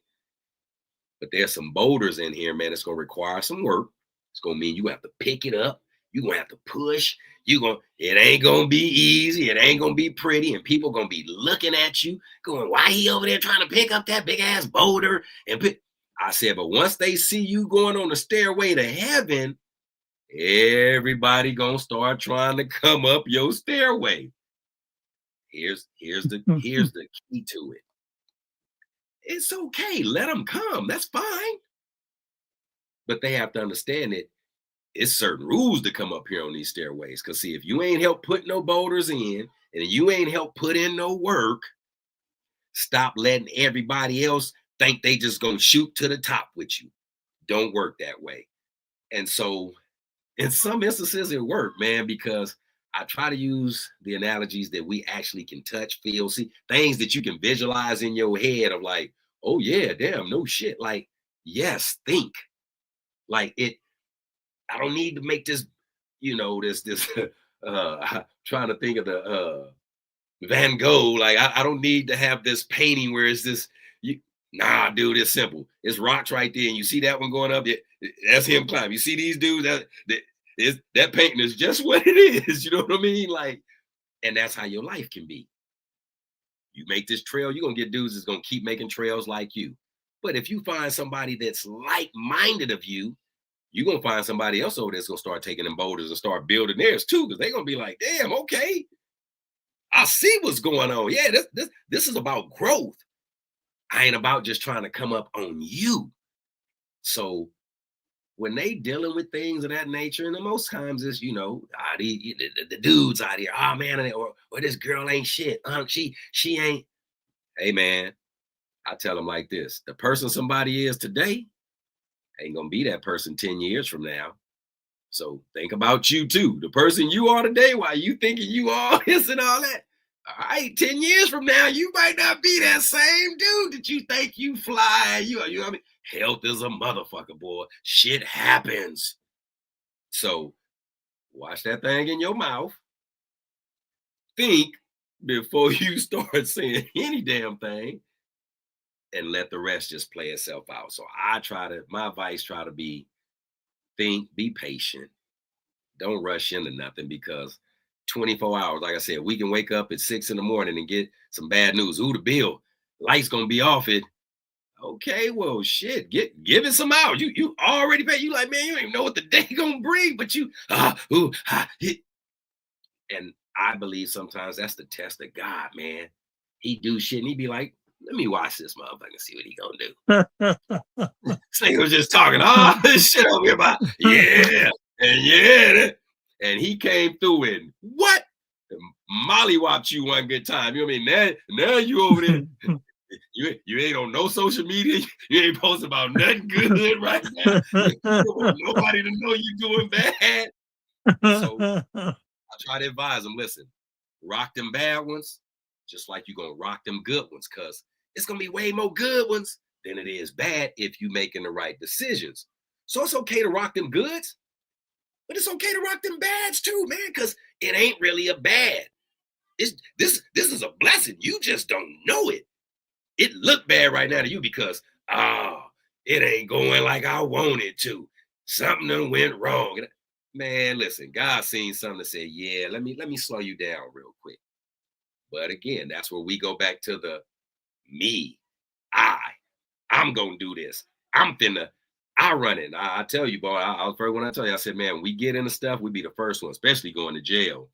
But there's some boulders in here, man. It's going to require some work. It's going to mean you have to pick it up. You're going to have to push. It ain't going to be easy. It ain't going to be pretty. And people going to be looking at you going, why he over there trying to pick up that big ass boulder? I said, but once they see you going on the stairway to heaven, everybody gonna start trying to come up your stairway. Here's the key to it. It's okay. Let them come. That's fine. But they have to understand that it's certain rules to come up here on these stairways. Because see, if you ain't helped put no boulders in and you ain't helped put in no work, stop letting everybody else think they just gonna shoot to the top with you. Don't work that way. And so in some instances it worked, man, because I try to use the analogies that we actually can touch, feel, see, things that you can visualize in your head of like, oh yeah, damn, no shit. Like, yes, think. Like it, I don't need to make this, this trying to think of the Van Gogh. Like, I don't need to have this painting where it's this, nah, dude, it's simple. It's rocks right there. And you see that one going up, that's him climbing. You see these dudes, that painting is just what it is. You know what I mean? Like, and that's how your life can be. You make this trail, you're going to get dudes that's going to keep making trails like you. But if you find somebody that's like-minded of you, you're going to find somebody else over there that's going to start taking them boulders and start building theirs too, because they're going to be like, damn, okay, I see what's going on. Yeah, this is about growth. I ain't about just trying to come up on you. So when they dealing with things of that nature, and most times it's, the dudes out here, oh man, or this girl ain't shit. She ain't. Hey man, I tell them like this: the person somebody is today ain't gonna be that person 10 years from now. So think about you too. The person you are today, why you thinking you are this and all that. All right, 10 years from now, you might not be that same dude that you think you fly. You know what I mean? Health is a motherfucker, boy. Shit happens. So watch that thing in your mouth. Think before you start saying any damn thing, and let the rest just play itself out. So my advice try to be, think, be patient. Don't rush into nothing, because 24 hours, like I said, we can wake up at 6 in the morning and get some bad news. Ooh, the bill, light's gonna be off it. Okay, well, shit, give it some hours. You already paid. You like, man, you don't even know what the day gonna bring, but you, and I believe sometimes that's the test of God, man. He do shit and he be like, let me watch this motherfucker and see what he gonna do. This nigga was just talking all this shit over here about, and he came through and what? Mollywopped you one good time. You know what I mean? Now you over there. You ain't on no social media. You ain't posting about nothing good right now. You don't want nobody to know you doing bad. So I try to advise them, listen, rock them bad ones, just like you're going to rock them good ones, because it's going to be way more good ones than it is bad if you're making the right decisions. So it's okay to rock them goods, but it's okay to rock them bads too, man, because it ain't really a bad. This is a blessing. You just don't know it. It look bad right now to you because, it ain't going like I want it to. Something done went wrong. Man, listen, God seen something to say, yeah, let me slow you down real quick. But again, that's where we go back to the me. I'm going to do this. I run it. I tell you, boy, I was first when I tell you, I said, man, we get into stuff, we be the first one, especially going to jail.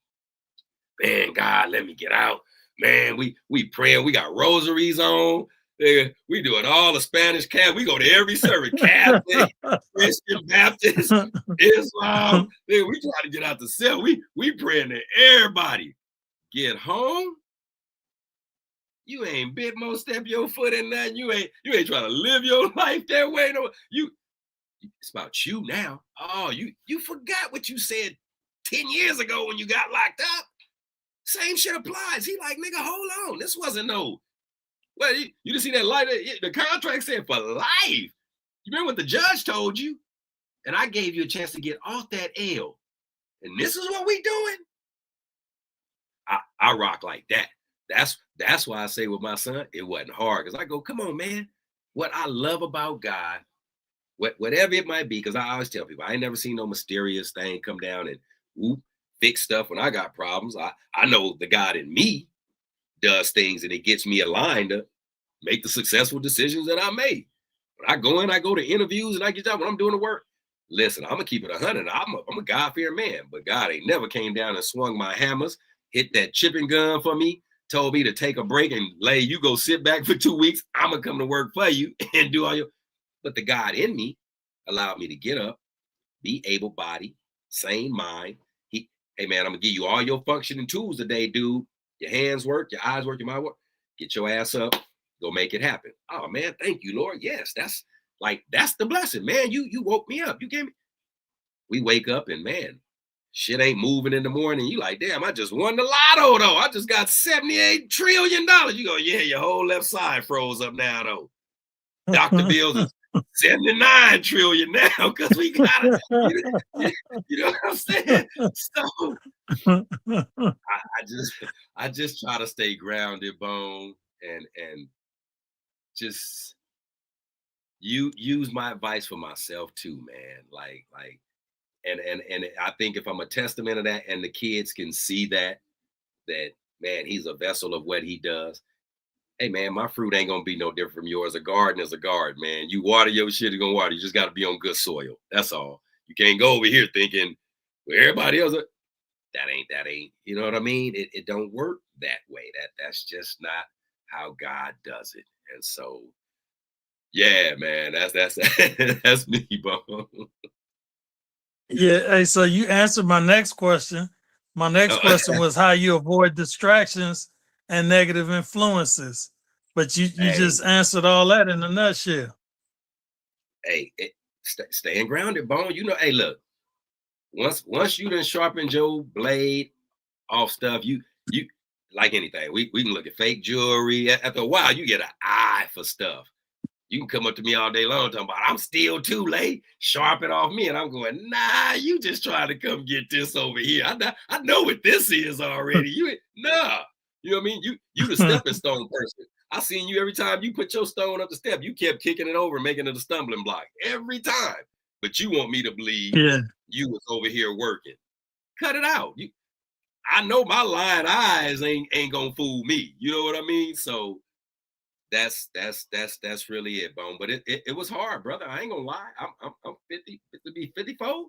Man, God, let me get out. Man, we praying. We got rosaries on. We doing all the Spanish Catholic. We go to every service. Catholic, Christian, Baptist, Islam. We try to get out the cell. We praying to everybody. Get home. You ain't bit more step your foot in nothing. You ain't trying to live your life that way. No, it's about you now. Oh, you forgot what you said 10 years ago when you got locked up. Same shit applies. He like, nigga, hold on. This wasn't no. Well, you just see that light. The contract said for life. You remember what the judge told you? And I gave you a chance to get off that L. And this is what we doing? I rock like that. That's why I say with my son, it wasn't hard. Because I go, come on, man. What I love about God, whatever it might be, because I always tell people, I ain't never seen no mysterious thing come down and whoop, fix stuff when I got problems. I know the God in me does things and it gets me aligned to make the successful decisions that I made. When I go in, I go to interviews and I get job when I'm doing the work. Listen, I'm gonna keep it 100. I'm a God-fearing man, but God ain't never came down and swung my hammers, hit that chipping gun for me, told me to take a break and lay, you go sit back for 2 weeks. I'm gonna come to work for you and do all your. But the God in me allowed me to get up, be able-bodied, sane mind. Hey man, I'm gonna give you all your functioning tools today, dude. Your hands work, your eyes work, your mind work. Get your ass up, go make it happen. Oh man, thank you, Lord. Yes, that's the blessing, man. You woke me up. You gave me. We wake up and man, shit ain't moving in the morning. You like, damn, I just won the lotto though. I just got $78 trillion. You go, yeah, your whole left side froze up now though. Dr. Bills is 79 trillion now because we got it. You know what I'm saying? So I just try to stay grounded, Bone, and just you use my advice for myself too, man. And I think if I'm a testament of that, and the kids can see that man, he's a vessel of what he does. Hey man, my fruit ain't gonna be no different from yours. A garden is a garden, man. You water your shit, you're gonna water. You just gotta be on good soil. That's all. You can't go over here thinking, well, everybody else, that ain't, you know what I mean? It don't work that way. That's just not how God does it. And so, yeah, man, that's that's me, bro. Yeah. Hey, so you answered my next question. My next question was how you avoid distractions and negative influences. But you Hey. just answered all that in a nutshell. Hey, staying grounded, Bone. You know, hey, look, once you done sharpened your blade off stuff, you like anything. We can look at fake jewelry. After a while, you get an eye for stuff. You can come up to me all day long talking about I'm still too late, sharp it off me. And I'm going, nah, you just trying to come get this over here. I know what this is already. You nah. You know what I mean? You the stepping stone person. I seen you every time you put your stone up the step, you kept kicking it over, making it a stumbling block every time. But you want me to believe you was over here working. Cut it out. I know my lying eyes ain't gonna fool me. You know what I mean? So that's really it, Bone. But it was hard, brother. I ain't gonna lie. I'm 50 to be 54,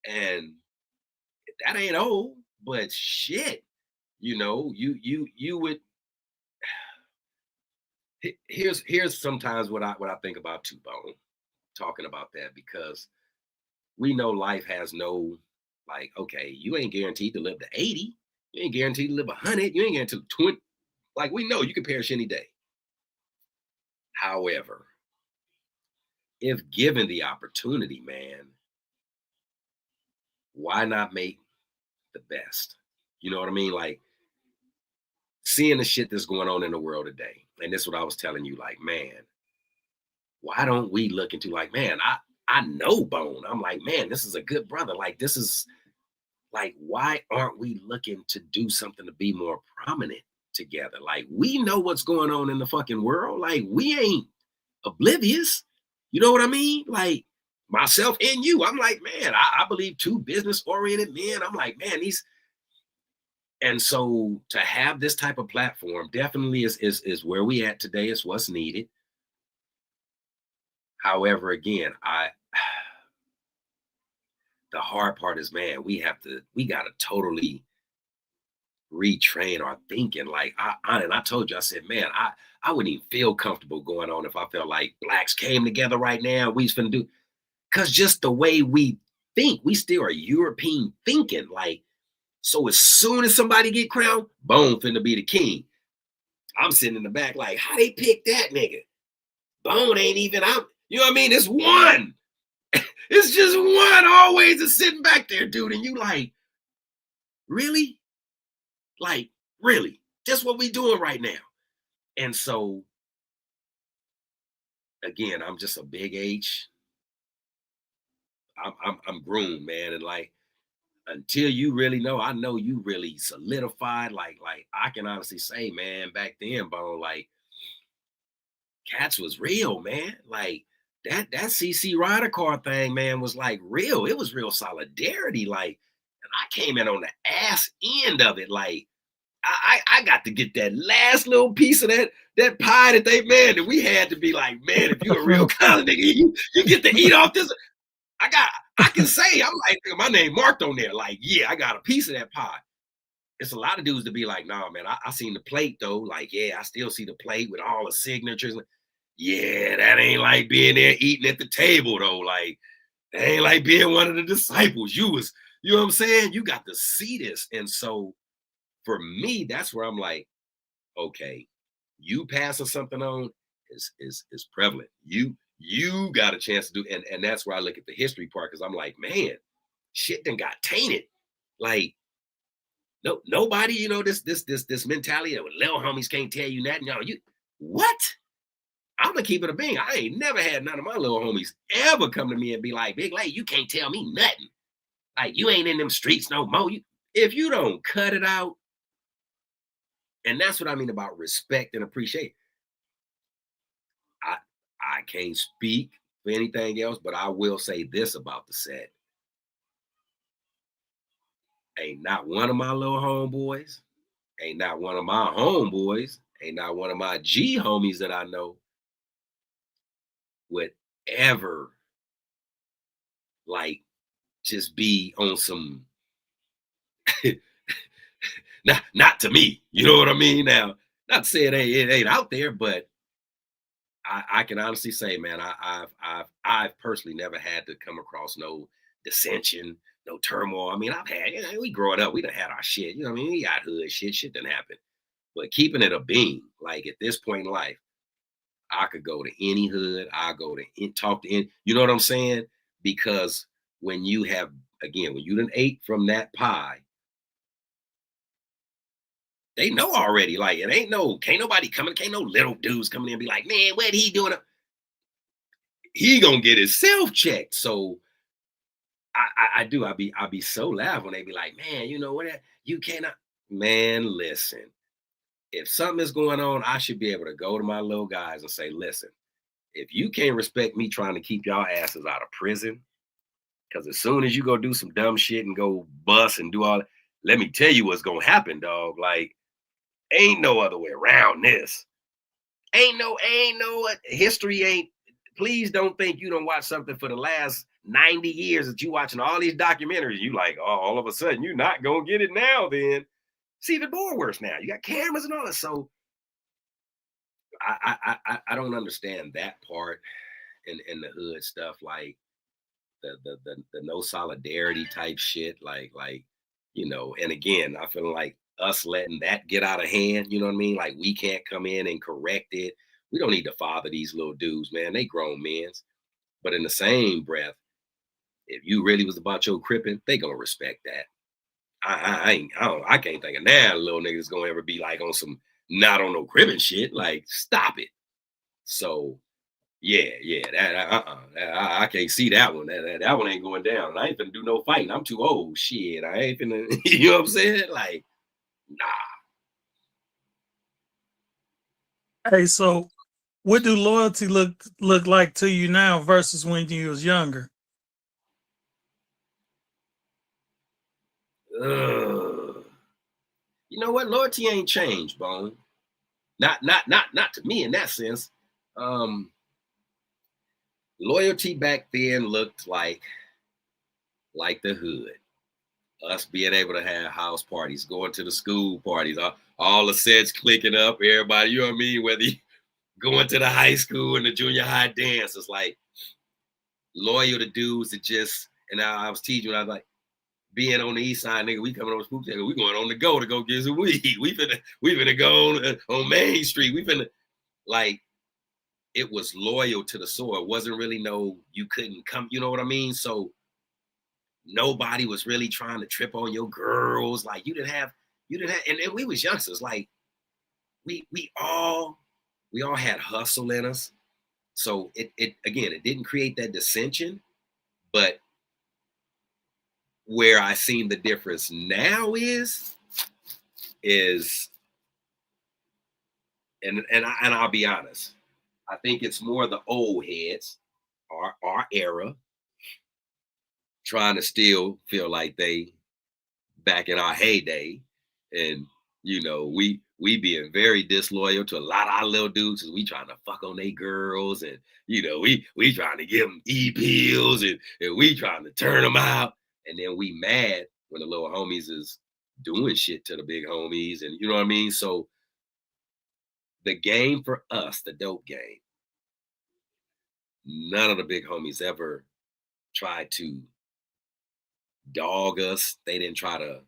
and that ain't old. But shit, you know, you would. Here's sometimes what I think about too, Bone. Talking about that because we know life has no okay, you ain't guaranteed to live to 80. You ain't guaranteed to live 100. You ain't guaranteed to 20. Like we know you can perish any day. However, if given the opportunity, man, why not make the best? You know what I mean? Like seeing the shit that's going on in the world today. And this is what I was telling you, like, man, why don't we look into like, man, I know Bone. I'm like, man, this is a good brother. Like, this is like, why aren't we looking to do something to be more prominent together? Like, we know what's going on in the fucking world. Like, we ain't oblivious. You know what I mean? Like, myself and you, I'm like, man, I believe two business-oriented men. I'm like, man, these. And so to have this type of platform definitely is where we at today. It's what's needed. However, again, the hard part is, man, we got to totally retrain our thinking. Like I told you, I said, man, I wouldn't even feel comfortable going on if I felt like blacks came together right now. We's finna do, cause just the way we think, we still are European thinking. Like, so as soon as somebody get crowned, Bone finna be the king. I'm sitting in the back like, how they pick that nigga? Bone ain't even out. You know what I mean? It's one. It's just one always is sitting back there, dude. And you like, really? Like, really? That's what we doing right now. And so, again, I'm just a big H. I'm groomed, man. And like, until you really know, I know you really solidified. Like I can honestly say, man, back then, Bone, like, cats was real, man. Like that CC Rider car thing, man, was like real. It was real solidarity. Like, and I came in on the ass end of it. Like, I got to get that last little piece of that pie that they made, and we had to be like, man, if you a real college nigga, you get to eat off this. I can say, I'm like, my name marked on there. Like, yeah, I got a piece of that pie. It's a lot of dudes to be like, nah, man, I seen the plate though. Like, yeah, I still see the plate with all the signatures. Yeah, that ain't like being there eating at the table though. Like, that ain't like being one of the disciples. You know what I'm saying? You got to see this. And so for me, that's where I'm like, okay, you passing something on is prevalent. You got a chance to do, and that's where I look at the history part, because I'm like, man, shit done got tainted. Like, no, nobody, this mentality that little homies can't tell you nothing. You what? I'm gonna keep it a bean. I ain't never had none of my little homies ever come to me and be like, Big Lay, you can't tell me nothing. Like, you ain't in them streets no more. If you don't cut it out, and that's what I mean about respect and appreciate. I can't speak for anything else, but I will say this about the set. Ain't not one of my little homeboys, ain't not one of my homeboys, ain't not one of my G homies that I know would ever like just be on some not to me. You know what I mean? Now, not to say it ain't out there, but I can honestly say, man, I've personally never had to come across no dissension, no turmoil. I mean, I've had, we growing up, we done had our shit. You know what I mean? We got hood shit done happen. But keeping it a beam, like at this point in life, I could go to any hood, I go to talk to any, you know what I'm saying? Because when you have, again, when you done ate from that pie, they know already. Like, can't nobody coming, can't no little dudes coming in and be like, man, what he doing? He gonna get himself checked. So I do. I be so loud when they be like, man, you know what? You cannot, man, listen. If something is going on, I should be able to go to my little guys and say, listen, if you can't respect me trying to keep y'all asses out of prison, because as soon as you go do some dumb shit and go bust and do all that, let me tell you what's gonna happen, dog. Like, ain't no other way around this. Ain't no history ain't. Please don't think you don't watch something for the last 90 years that you watching all these documentaries. You like, oh, all of a sudden you're not gonna get it now. Then see the door worse now. You got cameras and all that. So I don't understand that part in the hood stuff, like the no solidarity type shit, like and again, I feel like us letting that get out of hand, you know what I mean? Like, we can't come in and correct it. We don't need to father these little dudes, man. They grown men. But in the same breath, if you really was about your cripping, they gonna respect that. I can't think of now little niggas gonna ever be like on some not on no cripping shit. Like, stop it. So yeah, I can't see that one. That one ain't going down. I ain't finna do no fighting. I'm too old. Shit, I ain't finna. You know what I'm saying? Like, nah. Hey, so what do loyalty look like to you now versus when you was younger? You know what? Loyalty ain't changed, Bone. Not to me in that sense. Loyalty back then looked like the hood. Us being able to have house parties, going to the school parties, all the sets clicking up, everybody, you know what I mean? Whether you going to the high school and the junior high dance, it's like loyal to dudes that just, and I was teaching when I was like, being on the east side, nigga, we coming on the spook table, we going on the go to go get some weed. We finna go on Main Street. We finna, like, it was loyal to the soil. It wasn't really you couldn't come, you know what I mean? So nobody was really trying to trip on your girls. Like, you didn't have, and we was youngsters. Like, we all had hustle in us. So it didn't create that dissension, but where I seen the difference now is and I'll be honest, I think it's more the old heads, our era, trying to still feel like they back in our heyday, and you know, we being very disloyal to a lot of our little dudes because we trying to fuck on they girls, and you know, we trying to give them e-pills, and we trying to turn them out, and then we mad when the little homies is doing shit to the big homies, and you know what I mean. So the game for us, the dope game, none of the big homies ever tried to dog us. They didn't try to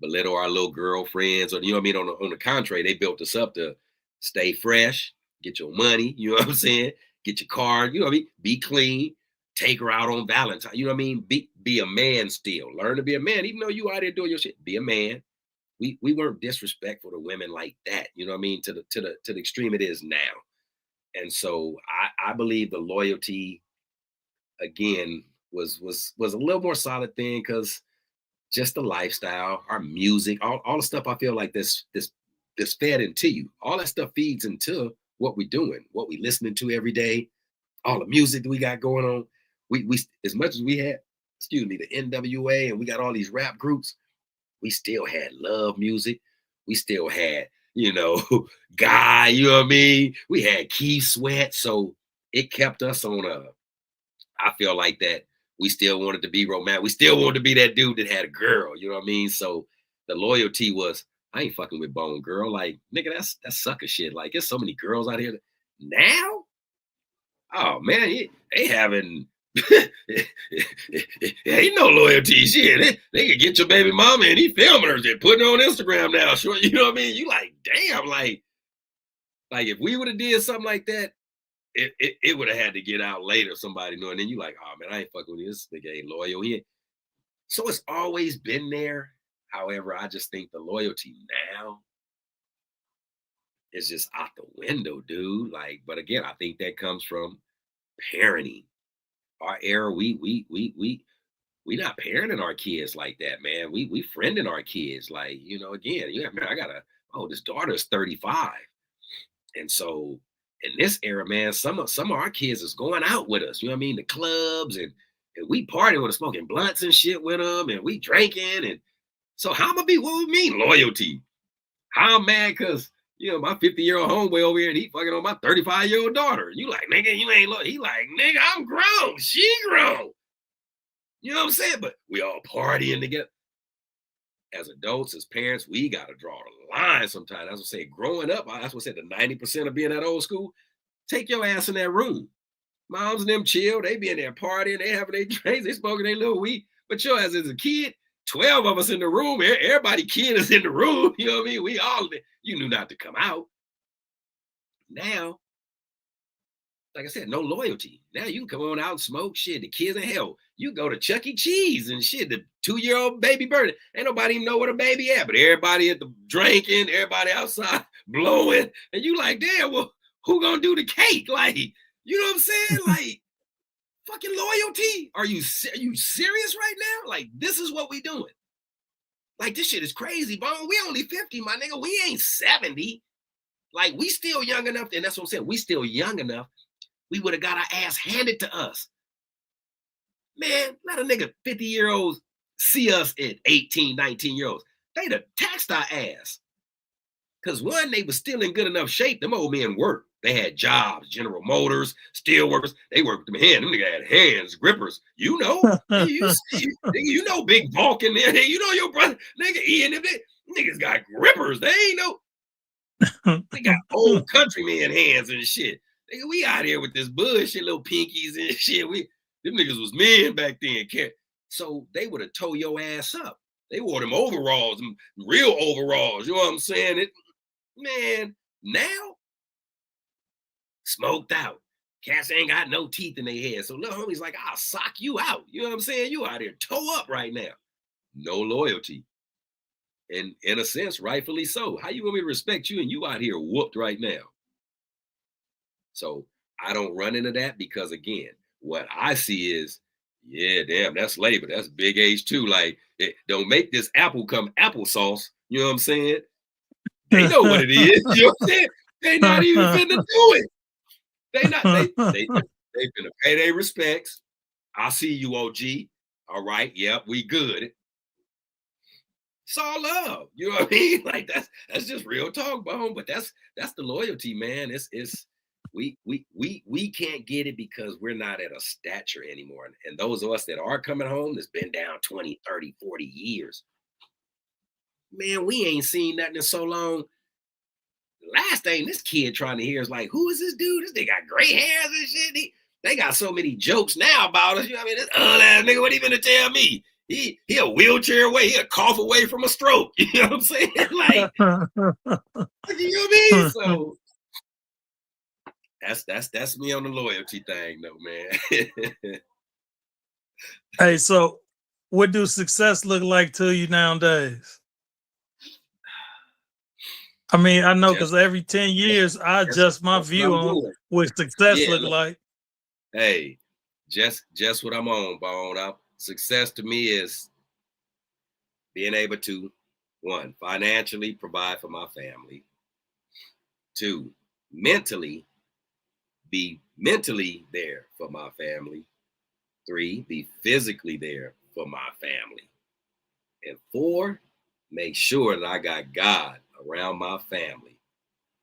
belittle our little girlfriends, or you know what I mean. On the contrary, they built us up to stay fresh, get your money. You know what I'm saying? Get your card. You know what I mean? Be clean. Take her out on Valentine. You know what I mean? Be a man still. Learn to be a man, even though you out there doing your shit. Be a man. We weren't disrespectful to women like that. You know what I mean? To the extreme it is now. And so I believe the loyalty again was a little more solid thing because just the lifestyle, our music, all the stuff I feel like this fed into you. All that stuff feeds into what we're doing, what we listening to every day, all the music that we got going on. We as much as we had, excuse me, the NWA, and we got all these rap groups, we still had love music. We still had, you know, Guy, you know what I mean? We had Keith Sweat. So it kept us on I feel like that we still wanted to be romantic. We still wanted to be that dude that had a girl, you know what I mean? So the loyalty was, I ain't fucking with Bone Girl. Like, nigga, that's sucker shit. Like, there's so many girls out here now. Oh man, they having ain't no loyalty shit. They could get your baby mama and he filming her and putting her on Instagram now. Sure, you know what I mean? You like, damn, like if we would have did something like that, it would have had to get out later. Somebody knew, and then you like, oh man, I ain't fucking with this nigga. Ain't loyal. So it's always been there. However, I just think the loyalty now is just out the window, dude. Like, but again, I think that comes from parenting. Our era, we not parenting our kids like that, man. We friending our kids. Like, you know, again, yeah, man, this daughter's 35. And so in this era, man, some of our kids is going out with us. You know what I mean? The clubs and we partying with them, smoking blunts and shit with them, and we drinking. And so how am I gonna be? What would mean loyalty? How I'm mad because you know my 50-year-old homeboy over here and he fucking on my 35-year-old daughter. You like, nigga, you ain't loyal. He like, nigga, I'm grown. She grown. You know what I'm saying? But we all partying together. As adults, as parents, we got to draw a line sometimes. That's what I say, growing up, that's what I said, the 90% of being that old school, take your ass in that room. Moms and them chill. They be in there partying. They having their drinks. They smoking their little weed. But your ass as a kid, 12 of us in the room. Everybody kid is in the room. You know what I mean? We all, you knew not to come out. Now, like I said, no loyalty. Now you can come on out and smoke shit. The kids in hell. You go to Chuck E. Cheese and shit. The 2-year-old baby bird. Ain't nobody even know where the baby at, but everybody at the drinking, everybody outside blowing. And you like, damn, well, who gonna do the cake? Like, you know what I'm saying? Like, fucking loyalty. Are you serious right now? Like, this is what we doing. Like, this shit is crazy, Bone. We only 50, my nigga. We ain't 70. Like, we still young enough, and that's what I'm saying. We still young enough. We would have got our ass handed to us. Man, let a nigga 50-year-olds see us at 18, 19-year-olds. They'd have taxed our ass. Because one, they was still in good enough shape. Them old men worked. They had jobs, General Motors, steel workers. They worked with them hands. Them niggas had hands, grippers. You know, you know Big Vulcan there. You know your brother, nigga, Ian, them niggas got grippers. They ain't no, they got old countryman hands and shit. Nigga, we out here with this bullshit, little pinkies and shit. Them niggas was men back then. So they would have tore your ass up. They wore them overalls, them real overalls. You know what I'm saying? Man, now, smoked out. Cats ain't got no teeth in their head. So little homie's like, I'll sock you out. You know what I'm saying? You out here toe up right now. No loyalty. And in a sense, rightfully so. How you want me to respect you and you out here whooped right now? So I don't run into that because, again, what I see is, yeah, damn, that's labor. That's big age too. Like, don't make this apple come applesauce. You know what I'm saying? They know what it is. You know what I'm saying? They not even finna do it. They finna pay their respects. I see you, OG. All right, yep, we good. It's all love. You know what I mean? Like that's just real talk, Bone. But that's the loyalty, man. It's we can't get it because we're not at a stature anymore. And those of us that are coming home that's been down 20, 30, 40 years, man, we ain't seen nothing in so long. The last thing this kid trying to hear is like, who is this dude? This nigga got gray hairs and shit. They got so many jokes now about us. You know what I mean? This ass nigga, what he gonna tell me? He a wheelchair away. He a cough away from a stroke. You know what I'm saying? Like, you know what I mean? So that's me on the loyalty thing, though, man. Hey, so what do success look like to you nowadays? I mean, I know because every 10 years I adjust my view on what success look like. Hey, just what I'm on, Bone. Success to me is being able to, one, financially provide for my family. Two, be mentally there for my family. Three, be physically there for my family. And four, make sure that I got God around my family.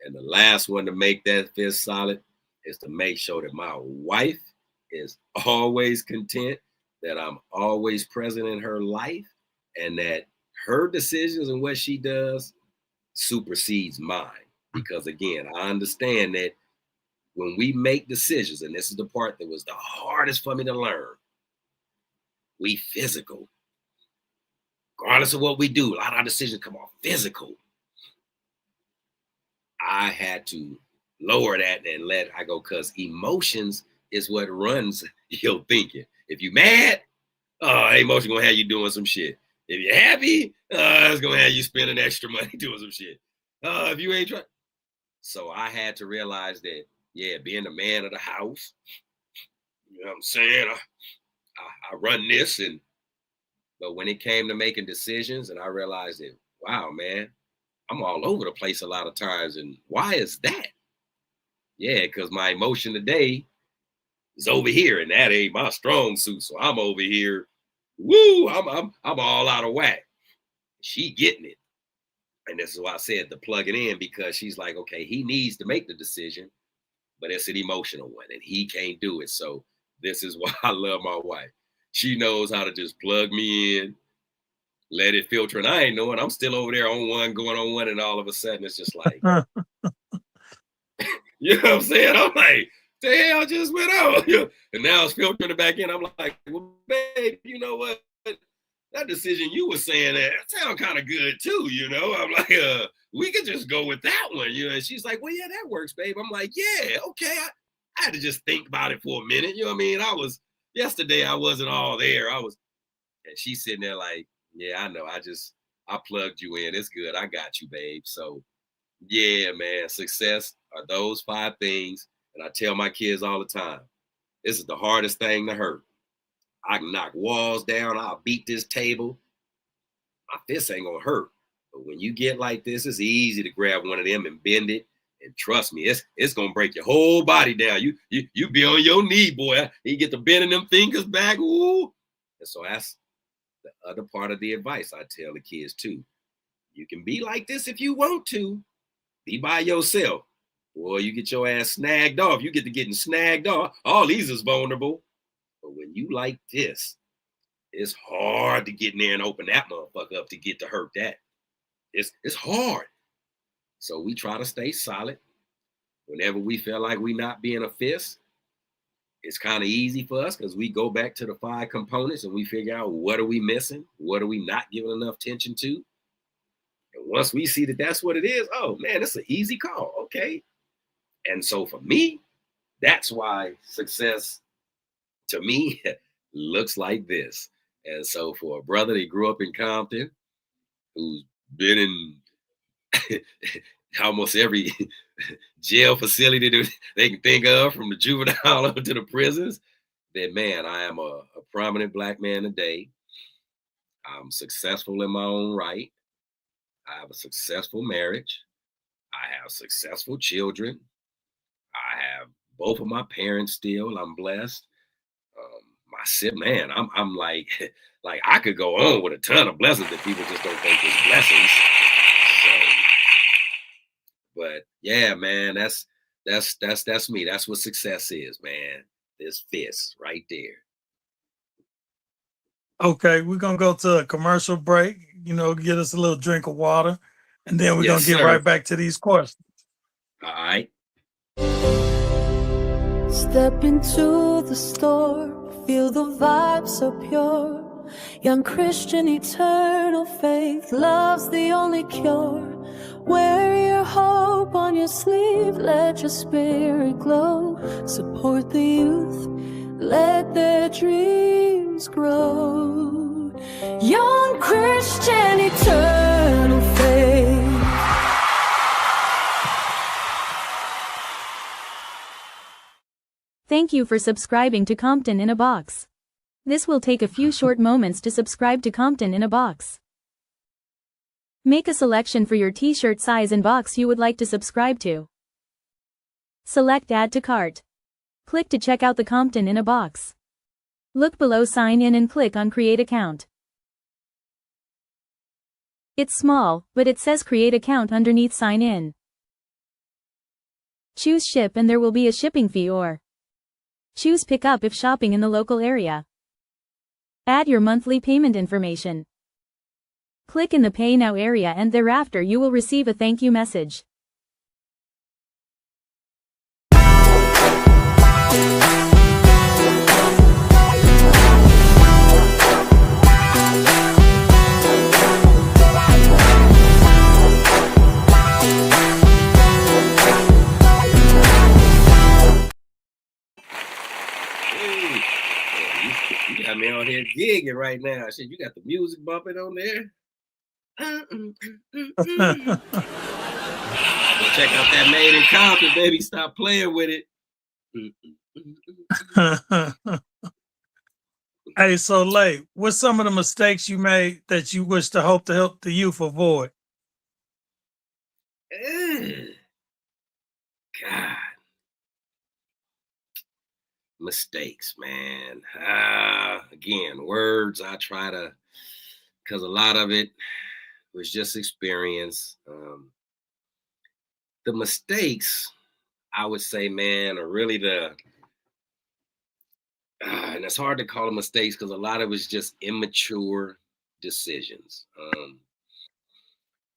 And the last one to make that fist solid is to make sure that my wife is always content, that I'm always present in her life, and that her decisions and what she does supersedes mine. Because again, I understand that when we make decisions, and this is the part that was the hardest for me to learn, we physical. Regardless of what we do, a lot of our decisions come off physical. I had to lower that and let I go, because emotions is what runs your thinking. If you mad, emotion gonna have you doing some shit. If you're happy, it's gonna have you spending extra money doing some shit. If you ain't trying. So I had to realize that, yeah, being the man of the house, you know what I'm saying? I run this, but when it came to making decisions, and I realized that, wow, man, I'm all over the place a lot of times. And why is that? Yeah, because my emotion today is over here, and that ain't my strong suit. So I'm over here. Woo! I'm all out of whack. She getting it. And this is why I said to plug it in, because she's like, okay, he needs to make the decision, but it's an emotional one, and he can't do it. So this is why I love my wife. She knows how to just plug me in, let it filter, and I ain't knowing. I'm still over there on one, going on one, and all of a sudden it's just like, you know what I'm saying? I'm like, the hell just went on? And now it's filtering it back in. I'm like, well, babe, you know what? That decision you were saying, that sound kind of good too, you know? I'm like, we could just go with that one, you know? And she's like, well, yeah, that works, babe. I'm like, yeah, okay. I had to just think about it for a minute, you know what I mean? Yesterday I wasn't all there. And she's sitting there like, yeah, I know. I plugged you in. It's good. I got you, babe. So yeah, man, success are those 5 things. And I tell my kids all the time, this is the hardest thing to hurt. I can knock walls down. I'll beat this table. My fist ain't gonna hurt. But when you get like this, it's easy to grab one of them and bend it. And trust me, it's gonna break your whole body down. You be on your knee, boy. You get to bending them fingers back. Ooh. And so that's the other part of the advice I tell the kids too. You can be like this if you want to. Be by yourself. Boy, you get your ass snagged off. You get to getting snagged off. All these is vulnerable. But when you like this, it's hard to get in there and open that motherfucker up to get to hurt that. It's hard. So we try to stay solid. Whenever we feel like we not being a fist, it's kind of easy for us because we go back to the 5 components and we figure out what are we missing? What are we not giving enough attention to? And once we see that that's what it is, oh man, it's an easy call. Okay. And so for me, that's why success to me looks like this. And so for a brother that grew up in Compton, who's been in almost every jail facility that they can think of, from the juvenile up to the prisons, that man, I am a prominent Black man today. I'm successful in my own right. I have a successful marriage. I have successful children. I have both of my parents still. I'm blessed. I said, man, I'm like, like I could go on with a ton of blessings that people just don't think is blessings. So, but yeah, man, that's me. That's what success is, man. This fist right there. Okay, we're gonna go to a commercial break. Get us a little drink of water, and then we're Yes, gonna get sir. right back to these questions. All right. Step into the store, feel the vibe so pure. Young Christian, eternal faith, love's the only cure. Wear your hope on your sleeve, let your spirit glow. Support the youth, let their dreams grow. Young Christian, eternal faith. Thank you for subscribing to Compton in a Box. This will take a few short moments to subscribe to Compton in a Box. Make a selection for your t-shirt size and box you would like to subscribe to. Select Add to Cart. Click to check out the Compton in a Box. Look below Sign In and click on Create Account. It's small, but it says Create Account underneath Sign In. Choose Ship and there will be a shipping fee, or choose Pick Up if shopping in the local area. Add your monthly payment information. Click in the Pay Now area and thereafter you will receive a thank you message. You got me on here gigging right now. I said, you got the music bumping on there. Go check out that Made in Compton, baby. Stop playing with it. Hey, so Lay, what's some of the mistakes you made that you wish to help the youth avoid? God. Mistakes, man. Again, words I try to, because a lot of it was just experience. The mistakes, I would say, man, are really and it's hard to call them mistakes because a lot of it was just immature decisions.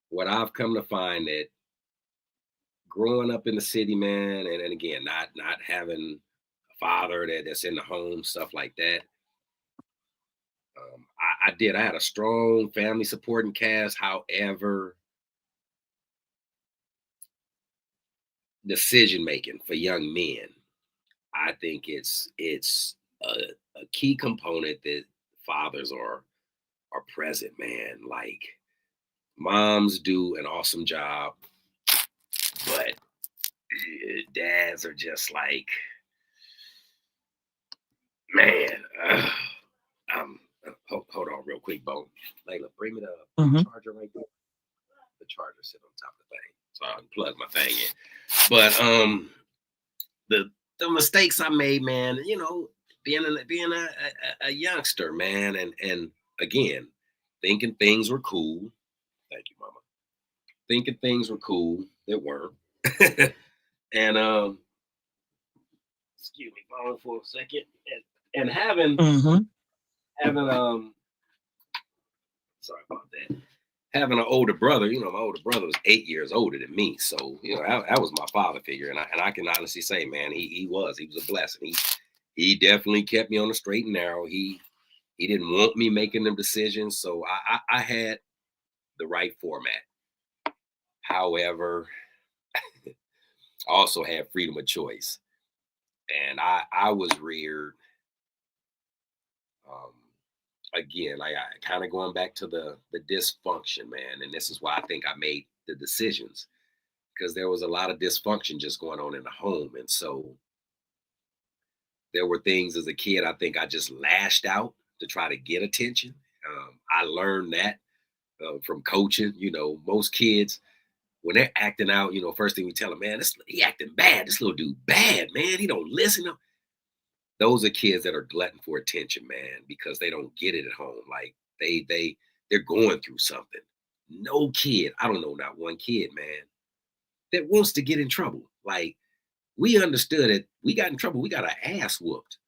What I've come to find that growing up in the city, man, and again, not having a father that's in the home, stuff like that. I had a strong family supporting cast. However, decision making for young men, I think it's a key component that fathers are present, man. Like moms do an awesome job, but dads are just like, man. Hold on real quick, Bo. Layla, bring me the charger right there. The charger sit on top of the thing, so I can plug my thing in. But the mistakes I made, man, being a youngster, man, and again, thinking things were cool. Thank you, Mama. Thinking things were cool that weren't. And excuse me, phone for a second. And having sorry about that. Having an older brother, my older brother was 8 years older than me. So, that was my father figure. And I can honestly say, man, he was a blessing. He definitely kept me on the straight and narrow. He didn't want me making them decisions. So I had the right format. However, I also had freedom of choice. And I was reared, again, like I kind of going back to the dysfunction, man. And this is why I think I made the decisions, because there was a lot of dysfunction just going on in the home. And so there were things as a kid, I think I just lashed out to try to get attention. I learned that from coaching. Most kids, when they're acting out, first thing we tell them, man, he acting bad. This little dude bad, man. He don't listen. those are kids that are glutton for attention, man, because they don't get it at home. Like they're going through something. No kid, I don't know, not one kid, man, that wants to get in trouble. Like we understood it. We got in trouble. We got our ass whooped.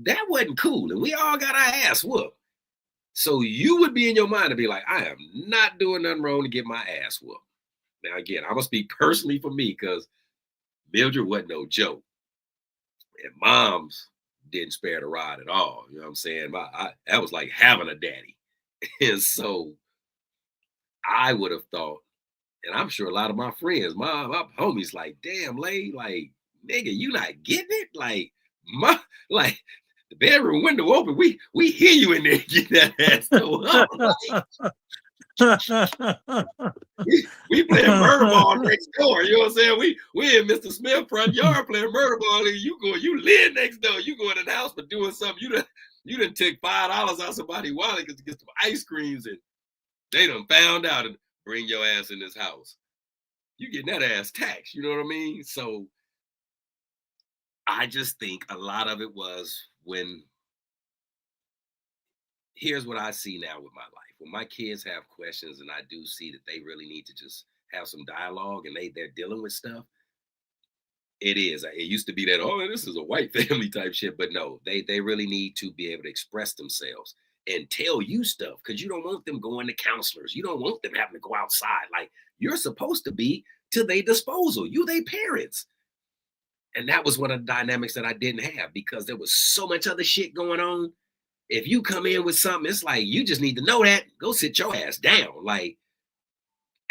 That wasn't cool. And we all got our ass whooped. So you would be in your mind to be like, I am not doing nothing wrong to get my ass whooped. Now, again, I'm going to speak personally for me because Mildred wasn't no joke. And moms didn't spare the rod at all. You know what I'm saying? That was like having a daddy. And so I would have thought, and I'm sure a lot of my friends, my homies, like, damn, Lay, like, nigga, you not getting it? Like, like the bedroom window open, we hear you in there getting that ass so up. Like, we playing murder ball next door. You know what I'm saying? We in Mr. Smith front yard playing murder ball, and you live next door. You go in the house for doing something. You done take $5 out somebody's wallet to get some ice creams, and they done found out and bring your ass in this house. You getting that ass taxed. You know what I mean? So I just think a lot of it was when. Here's what I see now with my life. When my kids have questions and I do see that they really need to just have some dialogue and they're dealing with stuff, it is. It used to be that, oh, this is a white family type shit, but no, they really need to be able to express themselves and tell you stuff because you don't want them going to counselors. You don't want them having to go outside. Like you're supposed to be to their disposal. You their parents. And that was one of the dynamics that I didn't have because there was so much other shit going on. If you come in with something, it's like, you just need to know that. Go sit your ass down. Like,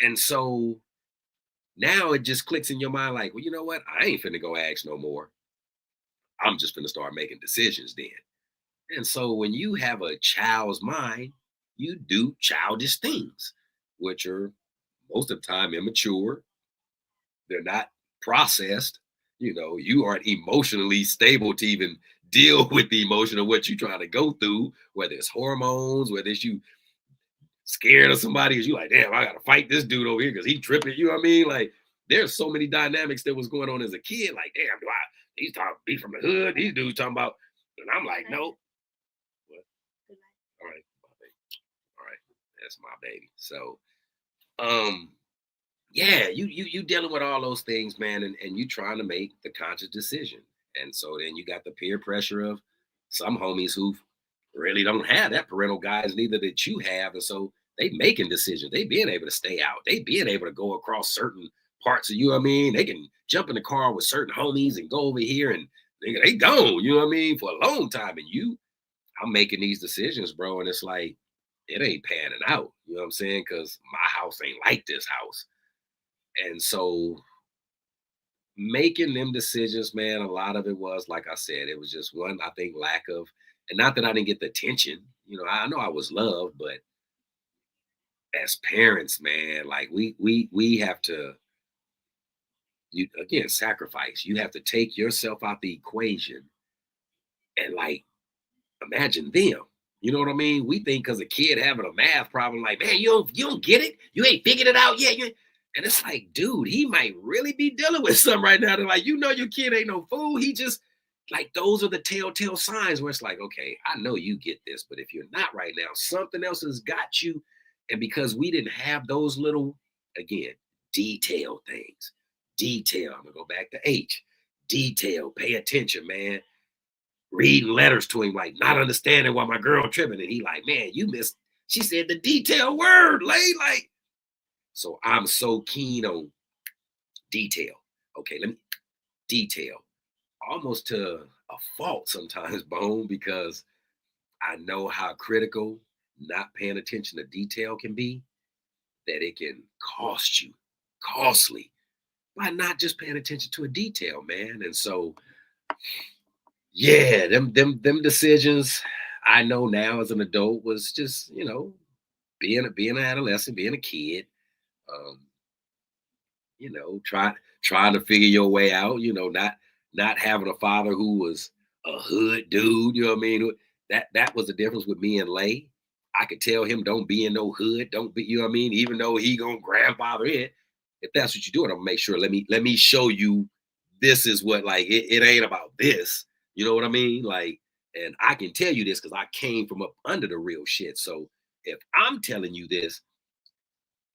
and so now it just clicks in your mind like, well, you know what? I ain't finna go ask no more. I'm just finna start making decisions then. And so when you have a child's mind, you do childish things, which are most of the time immature. They're not processed. You know, you aren't emotionally stable to even deal with the emotion of what you're trying to go through, whether it's hormones, whether it's you scared of somebody, because you like, damn, I gotta fight this dude over here because he tripping. You know what I mean? Like, there's so many dynamics that was going on as a kid. Like, damn, he's talking be from the hood, these dudes talking about, and I'm like, no. What? All right, my baby. All right, that's my baby. So, yeah, you dealing with all those things, man, and you trying to make the conscious decision. And so then you got the peer pressure of some homies who really don't have that parental guidance, neither that you have. And so they making decisions. They being able to stay out. They being able to go across certain parts of, you know what I mean? They can jump in the car with certain homies and go over here and they gone, you know what I mean, for a long time. And I'm making these decisions, bro. And it's like, it ain't panning out. You know what I'm saying? Because my house ain't like this house. And so making them decisions, man, a lot of it was, like I said, it was just one, I think, lack of, and not that I didn't get the attention, you know I know I was loved, but as parents, man, like we have to, you again, sacrifice. You have to take yourself out the equation and like imagine them. You know what I mean? We think because a kid having a math problem, like, man, you don't get it, you ain't figured it out yet. And it's like, dude, he might really be dealing with something right now. They're like, you know, your kid ain't no fool. He just like, those are the telltale signs where it's like, okay, I know you get this, but if you're not right now, something else has got you. And because we didn't have those little, again, detail things, detail, I'm gonna go back to H, detail, pay attention, man. Reading letters to him, like not understanding why my girl tripping. And he like, man, you missed, she said the detail word, like, so I'm so keen on detail. Okay, let me detail almost to a fault sometimes, Bone, because I know how critical not paying attention to detail can be, that it can cost you, costly, by not just paying attention to a detail, man. And so, yeah, them decisions I know now as an adult was just, you know, being an adolescent, being a kid. You know, trying to figure your way out, you know, not having a father who was a hood dude, you know what I mean? That was the difference with me and Lay. I could tell him, don't be in no hood, don't be, you know what I mean? Even though he gonna grandfather it, if that's what you're doing, I'm gonna make sure, let me show you this is what, like, it ain't about this. You know what I mean? Like, and I can tell you this because I came from up under the real shit. So if I'm telling you this,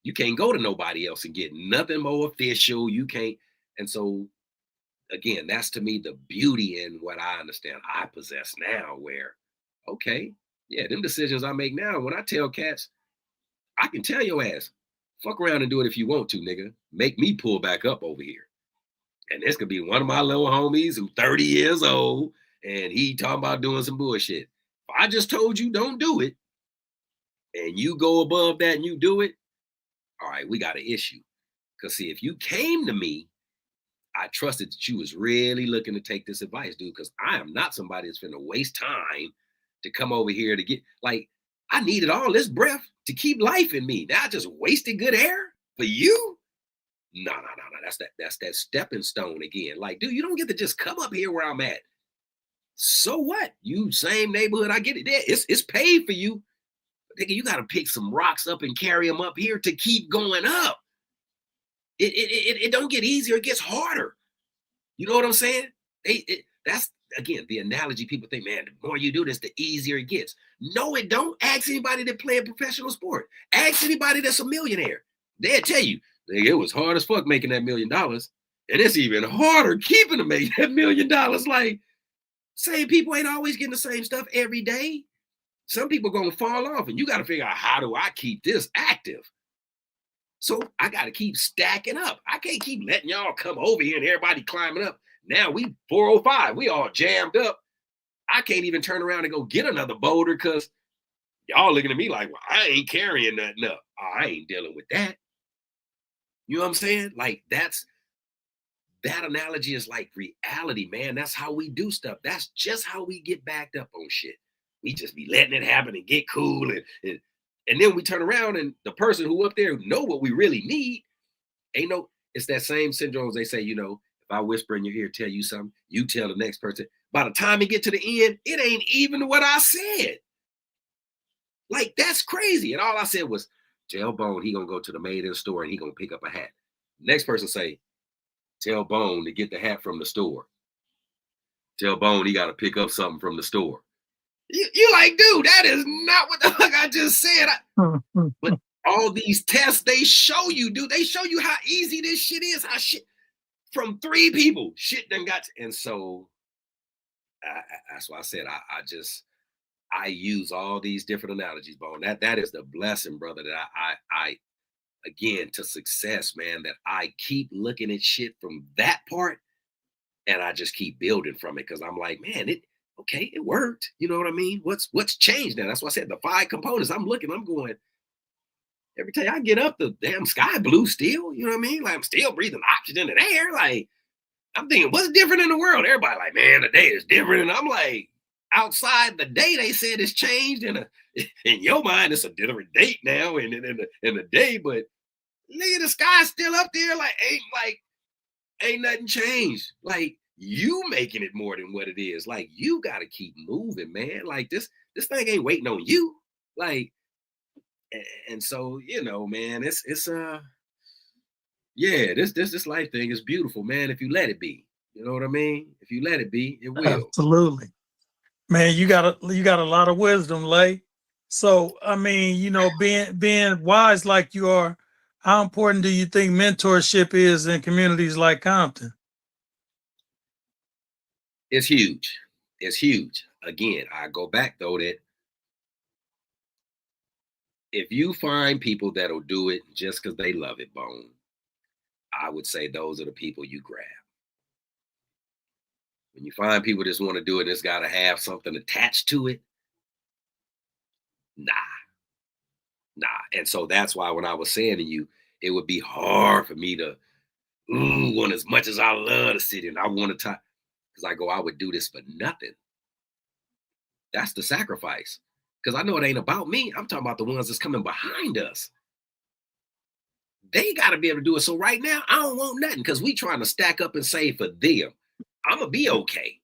you can't go to nobody else and get nothing more official. You can't. And so again, that's to me the beauty in what I understand I possess now, where, okay, yeah, them decisions I make now, when I tell cats, I can tell your ass, fuck around and do it if you want to, nigga. Make me pull back up over here. And this could be one of my little homies who's 30 years old and he talking about doing some bullshit. If I just told you don't do it and you go above that and you do it, all right, we got an issue. Because see, if you came to me, I trusted that you was really looking to take this advice, dude, because I am not somebody that's going to waste time to come over here to get, like, I needed all this breath to keep life in me. Now I just wasted good air for you? No. That's that stepping stone again. Like, dude, you don't get to just come up here where I'm at. So what? You same neighborhood, I get it. There, it's paid for you. Nigga, you got to pick some rocks up and carry them up here to keep going up. It don't get easier, it gets harder. You know what I'm saying? That's again the analogy. People think, man, the more you do this, the easier it gets. No, it don't. Ask anybody that play a professional sport. Ask anybody that's a millionaire. They'll tell you, nigga, it was hard as fuck making that $1 million. And it's even harder keeping to make that $1 million. Like, same people ain't always getting the same stuff every day. Some people gonna fall off, and you got to figure out, how do I keep this active? So I got to keep stacking up. I can't keep letting y'all come over here and everybody climbing up. Now we 405. We all jammed up. I can't even turn around and go get another boulder because y'all looking at me like, well, I ain't carrying nothing up. I ain't dealing with that. You know what I'm saying? Like, that analogy is like reality, man. That's how we do stuff. That's just how we get backed up on shit. We just be letting it happen and get cool. And then we turn around and the person who up there know what we really need. It's that same syndrome as they say, you know, if I whisper in your ear, tell you something, you tell the next person. By the time you get to the end, it ain't even what I said. Like, that's crazy. And all I said was, tell Bone he gonna go to the maid in the store and he gonna pick up a hat. Next person say, tell Bone to get the hat from the store. Tell Bone he gotta pick up something from the store. You like, dude, that is not what the fuck I just said. But all these tests, they show you, dude. They show you how easy this shit is. How shit from 3 people, shit done got. And so that's why I said I use all these different analogies, Bone. That is the blessing, brother. That I again, to success, man. That I keep looking at shit from that part, and I just keep building from it because I'm like, man, okay, it worked. You know what I mean? What's changed now? That's why I said the 5 components. I'm looking, I'm going, every time I get up, the damn sky blue still. You know what I mean? Like, I'm still breathing oxygen in the air. Like, I'm thinking, what's different in the world? Everybody like, man, the day is different. And I'm like, outside the day they said it's changed. In your mind, it's a different date now in the day. But nigga, the sky's still up there. Ain't nothing changed. Like, you making it more than what it is. Like, you got to keep moving, man. Like, this thing ain't waiting on you. Like, and so, you know, man, this life thing is beautiful, man, if you let it be. You know what I mean? If you let it be, it will. Absolutely. Man, you got a lot of wisdom, Lay. So, I mean, you know, being wise like you are, how important do you think mentorship is in communities like Compton? It's huge. It's huge. Again, I go back though that if you find people that'll do it just because they love it, Bone, I would say those are the people you grab. When you find people that just want to do it, it's got to have something attached to it. Nah. And so that's why when I was saying to you, it would be hard for me to want, as much as I love to sit in, I want to talk. Because I would do this for nothing. That's the sacrifice. Because I know it ain't about me. I'm talking about the ones that's coming behind us. They got to be able to do it. So right now, I don't want nothing because we trying to stack up and save for them. I'm going to be okay.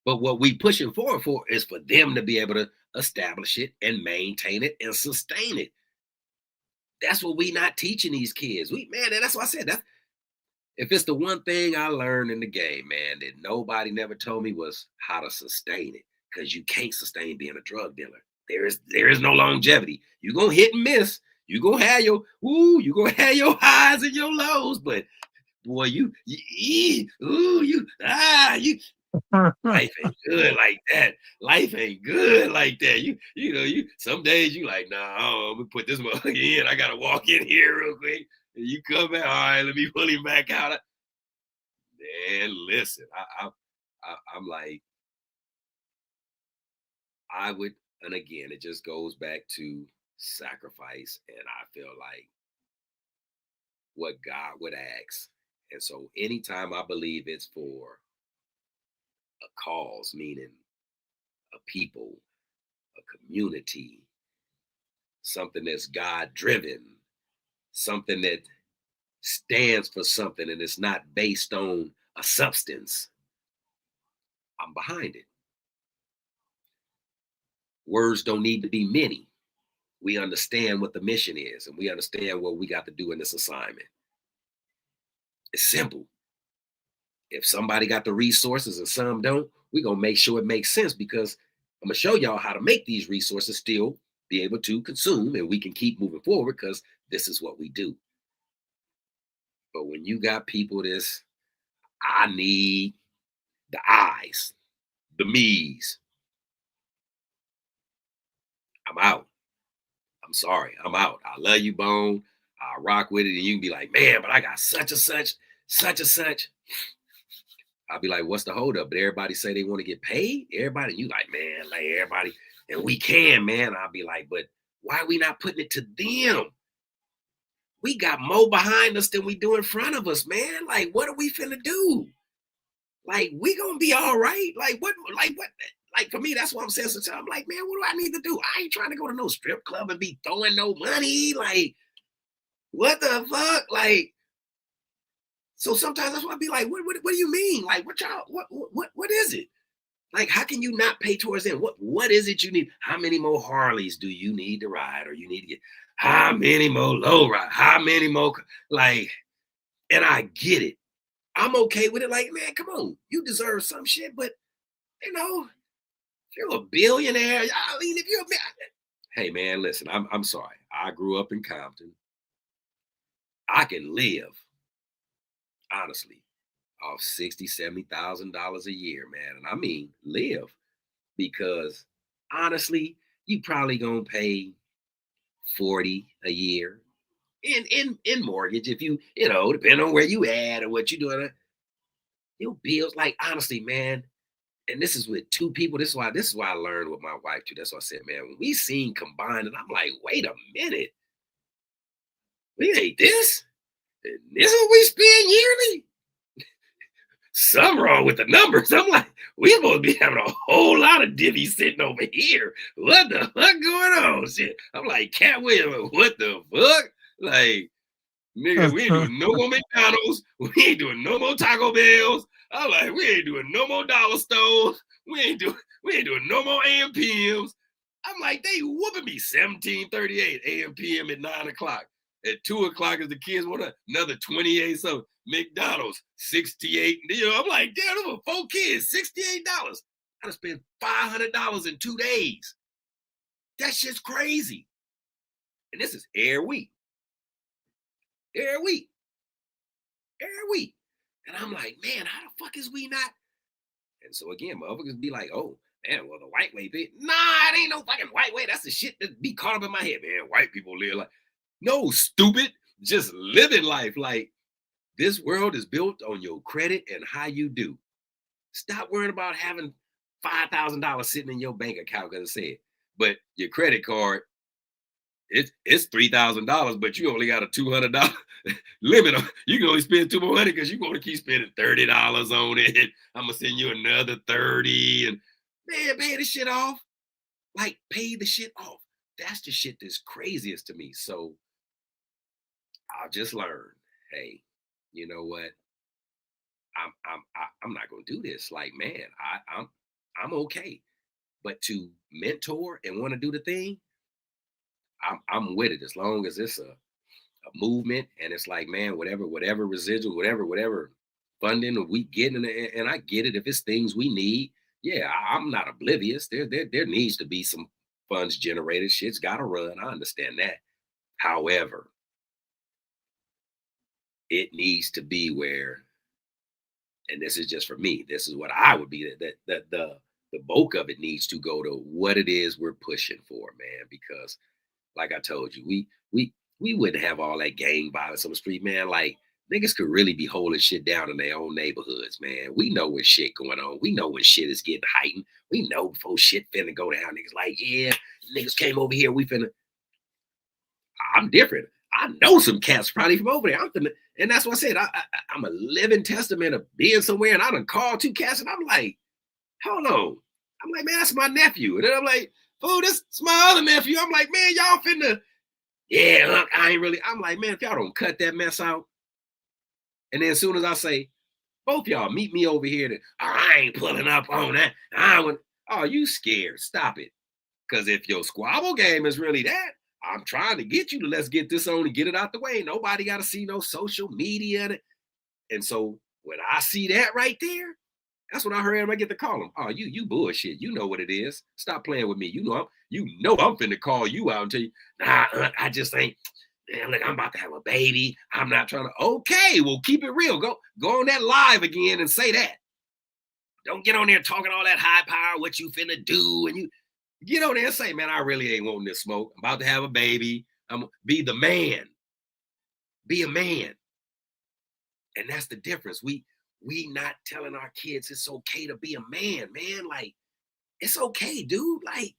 But what we pushing forward for is for them to be able to establish it and maintain it and sustain it. That's what we not teaching these kids. Man, that's what I said. If it's the one thing I learned in the game, man, that nobody never told me was how to sustain it. Because you can't sustain being a drug dealer. There is no longevity. You're gonna hit and miss. You're gonna have your highs and your lows, but boy, you life ain't good like that. Life ain't good like that. You some days you like, nah, I'm gonna put this motherfucker in. I gotta walk in here real quick. And you come back, all right, let me pull him back out. Man, listen, I'm like, I would, and again, it just goes back to sacrifice, and I feel like what God would ask. And so anytime I believe it's for a cause, meaning a people, a community, something that's God driven, something that stands for something and it's not based on a substance, I'm behind it. Words don't need to be many. We understand what the mission is and we understand what we got to do in this assignment. It's simple. If somebody got the resources and some don't, we're going to make sure it makes sense, because I'm going to show y'all how to make these resources still be able to consume and we can keep moving forward, because this is what we do. But when you got people this, I need the I's, the me's, I'm out. I'm sorry, I'm out. I love you, Bone. I rock with it. And you can be like, man, but I got such and such, such and such. I'll be like, what's the holdup? But everybody say they want to get paid. Everybody, you like, man, like everybody, and we can, man. I'll be like, but why are we not putting it to them? We got more behind us than we do in front of us, man. Like, what are we finna do? Like, we gonna be all right. Like, what? Like, for me, that's what I'm saying. So I'm like, man, what do I need to do? I ain't trying to go to no strip club and be throwing no money. Like, what the fuck? Like, so sometimes that's why I be like, what do you mean? Like, what is it? Like, how can you not pay towards it? What is it you need? How many more Harleys do you need to ride, or you need to get? How many more low ride? How many more? Like, and I get it. I'm okay with it. Like, man, come on, you deserve some shit, but you know, if you're a billionaire, I mean, if you're hey man, listen, I'm sorry. I grew up in Compton. I can live, honestly, off $60,000-$70,000 a year, man. And I mean live, because honestly, you probably gonna pay 40 a year in mortgage, if you know, depending on where you at or what you're doing. Your bills, like, honestly, man. And this is with two people. This is why I learned with my wife too. That's why I said, man, when we seen combined, and I'm like, wait a minute, we ain't this. And this is what we spend yearly. Something wrong with the numbers. I'm like, we supposed to be having a whole lot of divvies sitting over here. What the fuck going on? Shit. I'm like, Cat Williams, what the fuck? Like, nigga, we ain't doing no more McDonald's. We ain't doing no more Taco Bells. I'm like, we ain't doing no more dollar stores. We ain't doing no more AMPMs. I'm like, they whooping me 17:38 AMPM at 9 o'clock. At 2 o'clock, as the kids want another 28. So McDonald's 68. You know, I'm like, damn, those were 4 kids, $68. I done spent $500 in 2 days. That shit's crazy. And this is every week. Every week. Every week. And I'm like, man, how the fuck is we not? And so again, motherfuckers be like, oh, man, well, the white way, nah, it ain't no fucking white way. That's the shit that be caught up in my head, man. White people live like, no, stupid. Just living life. Like, this world is built on your credit and how you do. Stop worrying about having $5,000 sitting in your bank account, because it said, but your credit card, it's $3,000, but you only got a $200 limit. You can only spend $200 because you're going to keep spending $30 on it. I'm gonna send you another 30, and man, pay the shit off. Like, pay the shit off. That's the shit that's craziest to me. So I've just learned, hey, you know what? I'm not gonna do this. Like, man, I'm okay. But to mentor and want to do the thing, I'm with it, as long as it's a movement, and it's like, man, whatever residual, whatever funding we get, and I get it. If it's things we need, yeah, I'm not oblivious. There needs to be some funds generated. Shit's got to run. I understand that. However, it needs to be where, and this is just for me, this is what I would be, that the bulk of it needs to go to what it is we're pushing for, man. Because like I told you, we wouldn't have all that gang violence on the street, man. Like, niggas could really be holding shit down in their own neighborhoods, man. We know when shit going on. We know when shit is getting heightened. We know before shit finna go down. Niggas like, yeah, niggas came over here. We finna. I'm different. I know some cats probably from over there. And that's what I said. I'm a living testament of being somewhere, and I done called 2 cats, and I'm like, hold on. I'm like, man, that's my nephew. And then I'm like, oh, this is my other nephew. I'm like, man, y'all finna. Yeah, look, I ain't really. I'm like, man, if y'all don't cut that mess out. And then as soon as I say, both y'all meet me over here, I ain't pulling up on that. Oh, you scared. Stop it. Because if your squabble game is really that, I'm trying to get you to let's get this on and get it out the way. Nobody got to see no social media. And so when I see that right there, that's when I heard him. I get to call him. Oh, you bullshit. You know what it is. Stop playing with me. You know I'm finna call you out and tell you, nah, I just ain't. Man, look, I'm about to have a baby. I'm not trying to. Okay, well, keep it real. Go on that live again and say that. Don't get on there talking all that high power, what you finna do. And you get on there and say, man, I really ain't wanting this smoke. I'm about to have a baby. I'm be the man. Be a man. And that's the difference. We not telling our kids it's okay to be a man, man. Like, it's okay, dude. Like,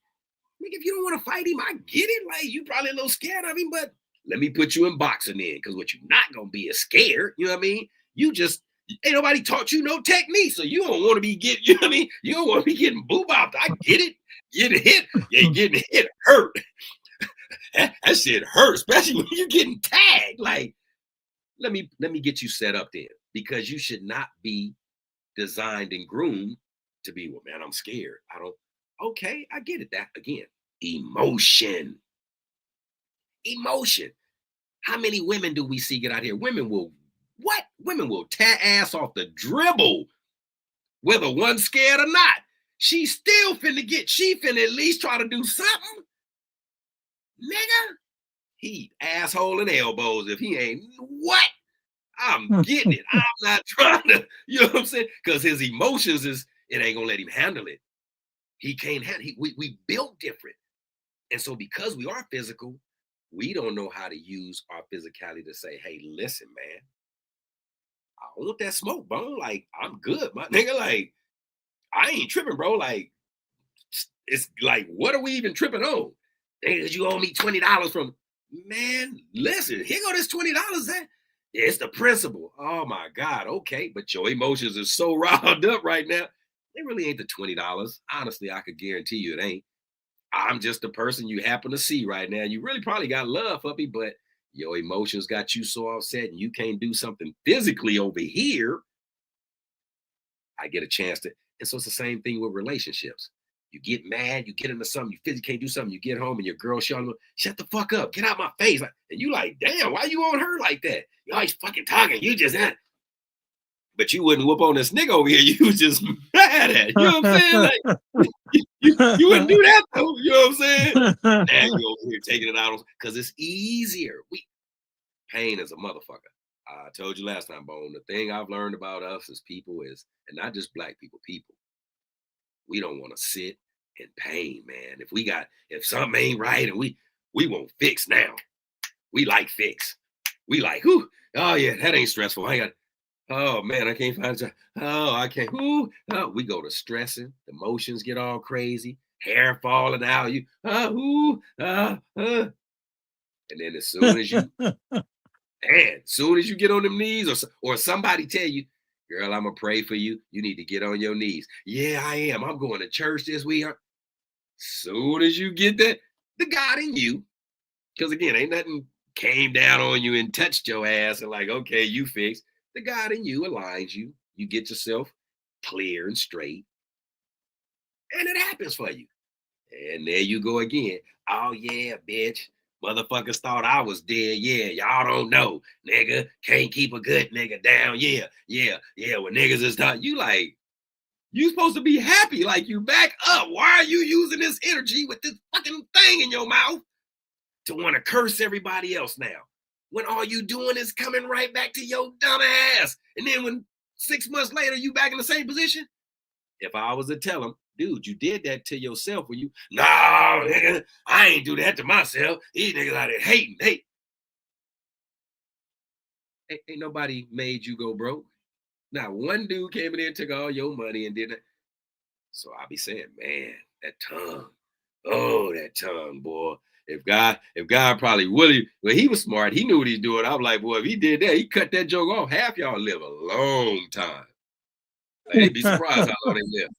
if you don't want to fight him, I get it. Like, you probably a little scared of him, but let me put you in boxing then, because what you're not going to be is scared. You know what I mean? You just, ain't nobody taught you no technique, so you don't want to be getting, you know what I mean? You don't want to be getting boo-bopped. I get it. Getting hit, yeah, getting hit hurt. that shit hurt, especially when you're getting tagged. Like, let me get you set up there, because you should not be designed and groomed to be, well, man, I'm scared. Okay, I get it. That, again, emotion. How many women do we see get out here? Women will tear ass off the dribble, whether one's scared or not. She still finna at least try to do something. Nigga, he asshole and elbows if he ain't what? I'm getting it. I'm not trying to, you know what I'm saying? Because his emotions it ain't gonna let him handle it. He can't handle it. We built different. And so because we are physical, we don't know how to use our physicality to say, hey, listen, man, I don't want that smoke, bro. Like, I'm good, my nigga. Like, I ain't tripping, bro. Like, it's like, what are we even tripping on? Niggas, you owe me $20 from, man, listen, here go this $20. It's the principle. Oh my God. Okay. But your emotions are so riled up right now. It really ain't the $20. Honestly, I could guarantee you it ain't. I'm just the person you happen to see right now. You really probably got love for me, but your emotions got you so upset and you can't do something physically over here. I get a chance to. And so it's the same thing with relationships. You get mad, you get into something, you physically can't do something, you get home and your girl shut the fuck up, get out my face. And you like, damn, why you on her like that? You always fucking talking, you just that. But you wouldn't whoop on this nigga over here, you was just mad at. You know what I'm saying? Like, you wouldn't do that though. You know what I'm saying? Now you over here taking it out because it's easier. Pain is a motherfucker. I told you last time, Bone, the thing I've learned about us as people is, and not just black people, we don't want to sit in pain, man. If something ain't right and we won't fix now. We like fix. We like, whoo, oh yeah, that ain't stressful. I got, oh man, I can't find a job. Oh, I can't, we go to stressing, emotions get all crazy, hair falling out, and then as soon as you get on them knees or somebody tell you, girl, I'm gonna pray for you. You need to get on your knees. Yeah, I am. I'm going to church this week. Soon as you get that, the God in you, because again, ain't nothing came down on you and touched your ass and like, okay, you fixed. The God in you aligns you. You get yourself clear and straight, and it happens for you. And there you go again. Oh yeah, bitch. Motherfuckers thought I was dead. Yeah, y'all don't know. Nigga, can't keep a good nigga down. Yeah. When niggas is done, you like, you supposed to be happy. Like, you back up. Why are you using this energy with this fucking thing in your mouth to want to curse everybody else now? When all you doing is coming right back to your dumb ass. And then when 6 months later, you back in the same position? If I was to tell him, dude, you did that to yourself when you, no, nigga, I ain't do that to myself. These niggas out there hating, hate. Ain't nobody made you go broke. Now, one dude came in there and took all your money and did it. So I'll be saying, man, that tongue. Oh, that tongue, boy. If God probably really, well, he was smart. He knew what he's doing. I'm like, boy, if he did that, he cut that joke off. Half y'all live a long time. Like, they'd be surprised how long they live.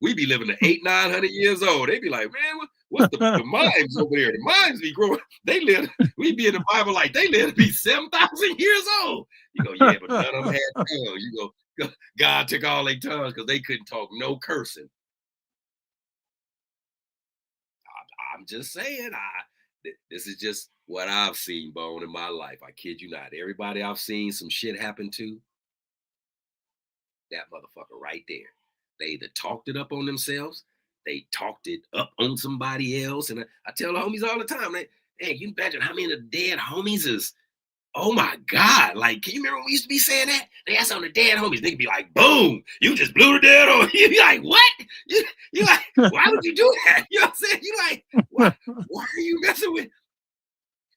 We be living to 800-900 years old. They'd be like, man, what's the mimes over there? The mimes be growing. They live. We be in the Bible like they live to be 7,000 years old. You go, yeah, but none of them had tongues. You go, God took all their tongues because they couldn't talk no cursing. I'm just saying, this is just what I've seen, Bone, in my life. I kid you not. Everybody I've seen some shit happen to, that motherfucker right there. They either talked it up on themselves, they talked it up on somebody else. And I tell the homies all the time, hey, you imagine how many of the dead homies is, oh my God. Like, can you remember when we used to be saying that? They ask on the dead homies, they could be like, boom, you just blew the dead on. You be like, what? You like, why would you do that? You know what I'm saying? You like, why are you messing with?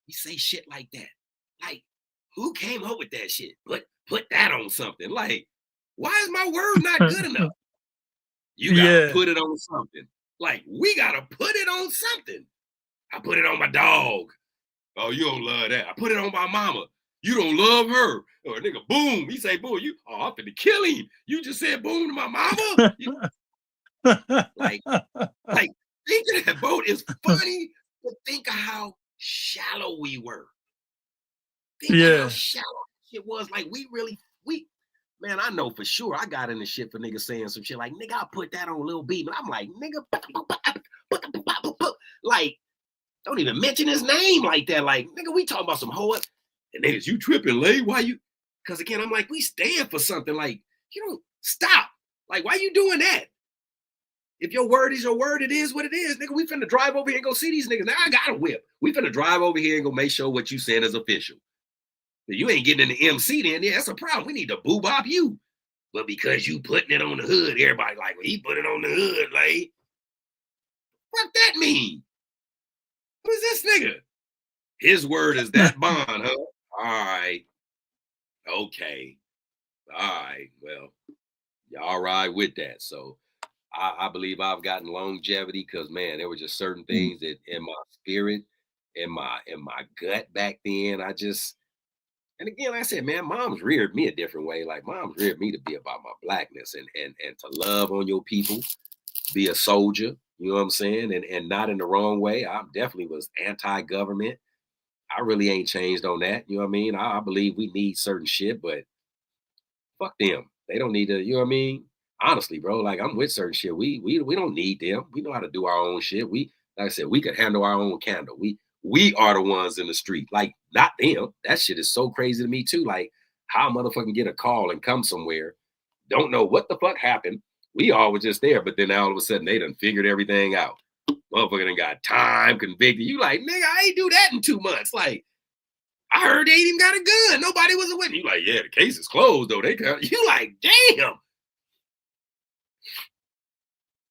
We say shit like that. Like, who came up with that shit? Put that on something. Like, why is my word not good enough? You gotta put it on something. Like, we gotta put it on something. I put it on my dog. Oh, you don't love that. I put it on my mama. You don't love her. Or nigga, boom. He say, boom, I'm finna kill him. You just said boom to my mama? like, think of that boat is funny, but think of how shallow we were. Think of how shallow it was. Like, man, I know for sure I got in the shit for niggas saying some shit like, nigga, I put that on Lil B. But I'm like, nigga, like, don't even mention his name like that. Like, nigga, we talking about some hoe. And niggas, you tripping, Lay? Why you? Because again, I'm like, we stand for something. Like, you don't stop. Like, why you doing that? If your word is your word, it is what it is. Nigga, we finna drive over here and go see these niggas. Now I got a whip. We finna drive over here and go make sure what you said is official. You ain't getting in the MC then. Yeah, that's a problem. We need to boo-bop you. But because you putting it on the hood, everybody like, well, he put it on the hood, like, what that mean? Who is this nigga? His word is that bond, huh? All right. Okay. All right. Well, y'all ride with that. So I believe I've gotten longevity because, man, there were just certain things that in my spirit, in my gut back then, and again, like I said, man, mom's reared me a different way. Like, mom's reared me to be about my blackness and to love on your people, be a soldier, you know what I'm saying? And not in the wrong way. I definitely was anti-government. I really ain't changed on that. You know what I mean? I believe we need certain shit, but fuck them. They don't need to, you know what I mean? Honestly, bro, like, I'm with certain shit. We don't need them. We know how to do our own shit. Like I said, we could handle our own candle. We are the ones in the street, like, not them. That shit is so crazy to me too. Like, how a motherfucker get a call and come somewhere, don't know what the fuck happened. We all were just there, but then all of a sudden they done figured everything out. Motherfucker done got time convicted. You like, nigga, I ain't do that in 2 months. Like, I heard they ain't even got a gun. Nobody was a witness. You like, yeah, the case is closed though. You like, damn.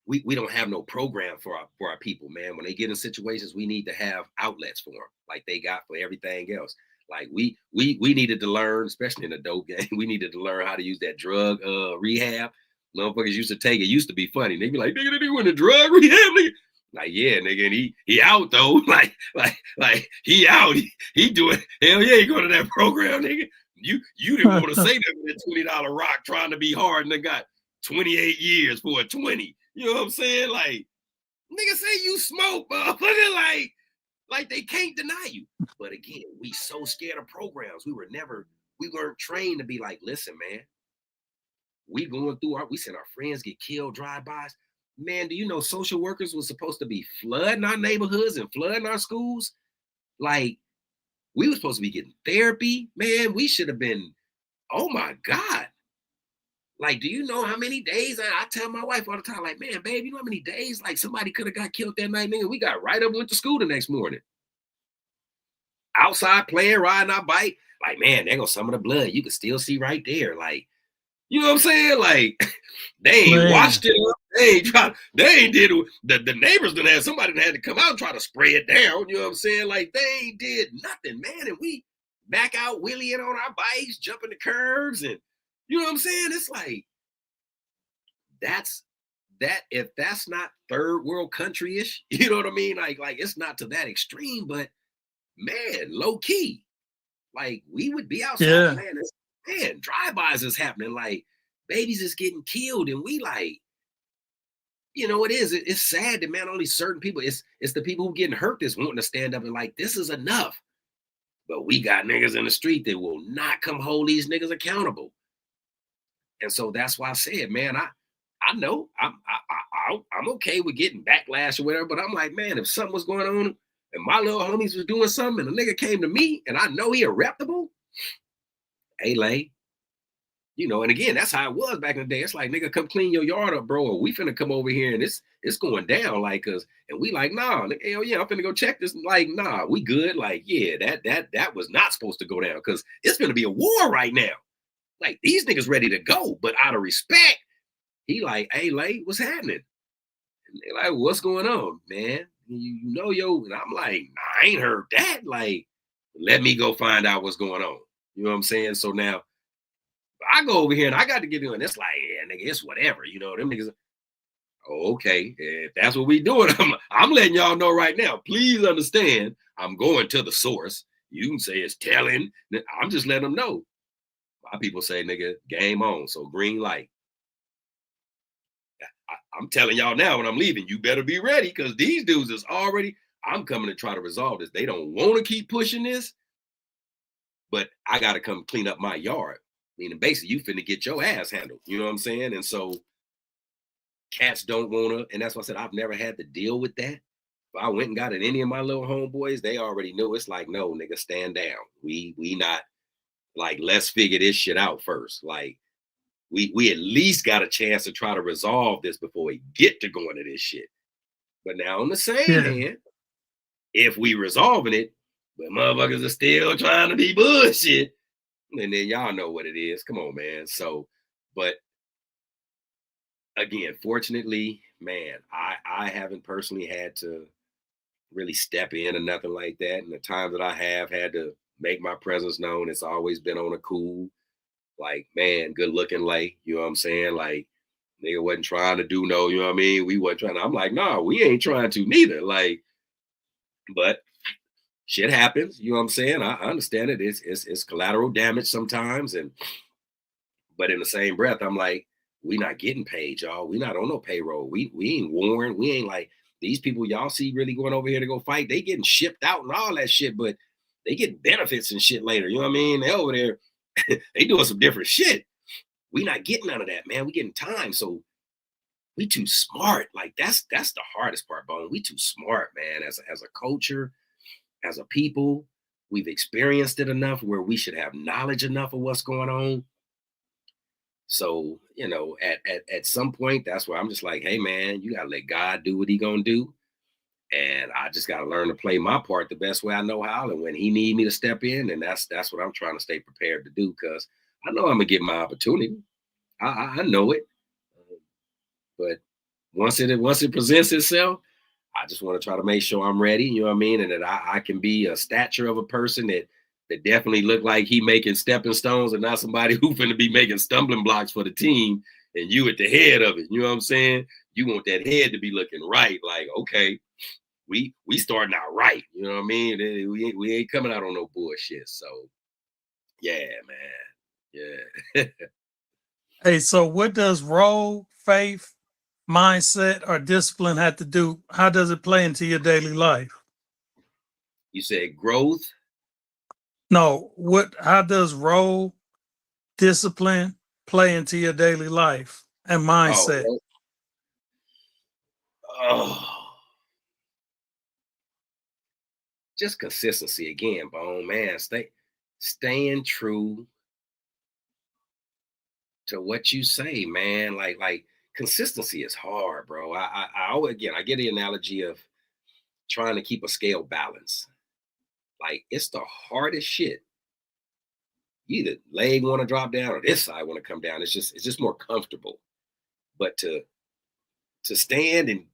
We don't have no program for our people, man. When they get in situations, we need to have outlets for them, like they got for everything else. Like, we needed to learn, especially in the dope game, we needed to learn how to use that drug rehab. Motherfuckers used to take it. Used to be funny. They'd be like, nigga, they went to drug rehab, nigga. Like, yeah, nigga, and he out though. like he out. He doing, hell yeah, he going to that program, nigga. You didn't want to say that with that $20 rock trying to be hard and they got 28 years for a 20. You know what I'm saying? Like, nigga, say you smoke, motherfucker. Like they can't deny you. But again, we so scared of programs. We weren't trained to be like, listen, man, we going through we seen our friends get killed, drive-bys. Man, do you know social workers was supposed to be flooding our neighborhoods and flooding our schools? Like, we were supposed to be getting therapy, man. We should have been, oh my God. Like, do you know how many days I tell my wife all the time, like, man, babe, you know how many days like somebody could have got killed that night, nigga? We got right up and went to school the next morning. Outside playing, riding our bike. Like, man, there goes some of the blood. You can still see right there. Like, you know what I'm saying? Like, they ain't Man. washed it up. They ain't did it. The neighbors done had somebody that had to come out and try to spray it down. You know what I'm saying? Like, they ain't did nothing, man. And we back out wheeling on our bikes, jumping the curves, and you know what I'm saying? It's like, if that's not third world country-ish, you know what I mean? Like it's not to that extreme, but man, low key. Like, we would be outside, Yeah. man, drive-bys is happening. Like, babies is getting killed, and we like, you know, it's sad that, man, only certain people, it's the people who getting hurt that's wanting to stand up and like, this is enough. But we got niggas in the street that will not come hold these niggas accountable. And so that's why I said, man, I know I'm okay with getting backlash or whatever, but I'm like, man, if something was going on and my little homies was doing something and a nigga came to me and I know he a reputable, hey, Lay, you know, and again, that's how it was back in the day. It's like, nigga, come clean your yard up, bro, or we finna come over here and it's going down, like, cause, and we like, nah, nigga, hell yeah, I'm finna go check this. Like, nah, we good. Like, yeah, that was not supposed to go down, cause it's gonna be a war right now. Like, these niggas ready to go, but out of respect, he like, hey, Lay, what's happening? And they like, what's going on, man? You know, yo, and I'm like, nah, I ain't heard that. Like, let me go find out what's going on. You know what I'm saying? So now I go over here and I got to get in. It's like, yeah, nigga, it's whatever. You know, them niggas. Oh, okay, if that's what we doing, I'm letting y'all know right now. Please understand, I'm going to the source. You can say it's telling. I'm just letting them know. My people say, nigga, game on. So green light. I'm telling y'all now when I'm leaving, you better be ready, because these dudes is already, I'm coming to try to resolve this. They don't want to keep pushing this, but I got to come clean up my yard. Meaning basically you finna get your ass handled. You know what I'm saying? And so cats don't want to, and that's why I said I've never had to deal with that. If I went and got at any of my little homeboys, they already knew. It's like, no, nigga, stand down. We not, like, let's figure this shit out first. Like, we at least got a chance to try to resolve this before we get to going to this shit. But now on the same hand, if we resolving it, but motherfuckers are still trying to be bullshit, and then y'all know what it is. Come on, man. So, but again, fortunately, man, I haven't personally had to really step in or nothing like that. And the times that I have had to make my presence known, it's always been on a cool, like, man, good looking, like, you know what I'm saying? Like, nigga wasn't trying to do no, you know what I mean? We wasn't trying to, I'm like, nah, we ain't trying to neither. Like, but shit happens, you know what I'm saying? I understand it. It's collateral damage sometimes. But in the same breath, I'm like, we not getting paid, y'all. We not on no payroll. We ain't warned. We ain't like these people y'all see really going over here to go fight. They getting shipped out and all that shit, but they get benefits and shit later. You know what I mean? They over there, they doing some different shit. We not getting none of that, man. We getting time. So we too smart. Like, that's the hardest part, Bone. We too smart, man. As a culture, as a people, we've experienced it enough where we should have knowledge enough of what's going on. So, you know, at some point, that's where I'm just like, hey, man, you gotta let God do what he gonna do. And I just gotta learn to play my part the best way I know how. And when he need me to step in, and that's what I'm trying to stay prepared to do, because I know I'm gonna get my opportunity. I know it. But once it presents itself, I just want to try to make sure I'm ready, you know what I mean? And that I can be a stature of a person that definitely look like he making stepping stones and not somebody who finna be making stumbling blocks for the team and you at the head of it. You know what I'm saying? You want that head to be looking right. Like, okay, we starting out right. You know what I mean? We ain't coming out on no bullshit. So yeah, man. Yeah. Hey, so what does role, faith, mindset, or discipline have to do? How does it play into your daily life? You said growth? No, how does role, discipline play into your daily life and mindset? Oh. just consistency again, Bone, man. Staying true to what you say, man. Like consistency is hard, bro. I always, again, I get the analogy of trying to keep a scale balance. Like it's the hardest shit. Either leg want to drop down or this side want to come down. It's just more comfortable. But to stand and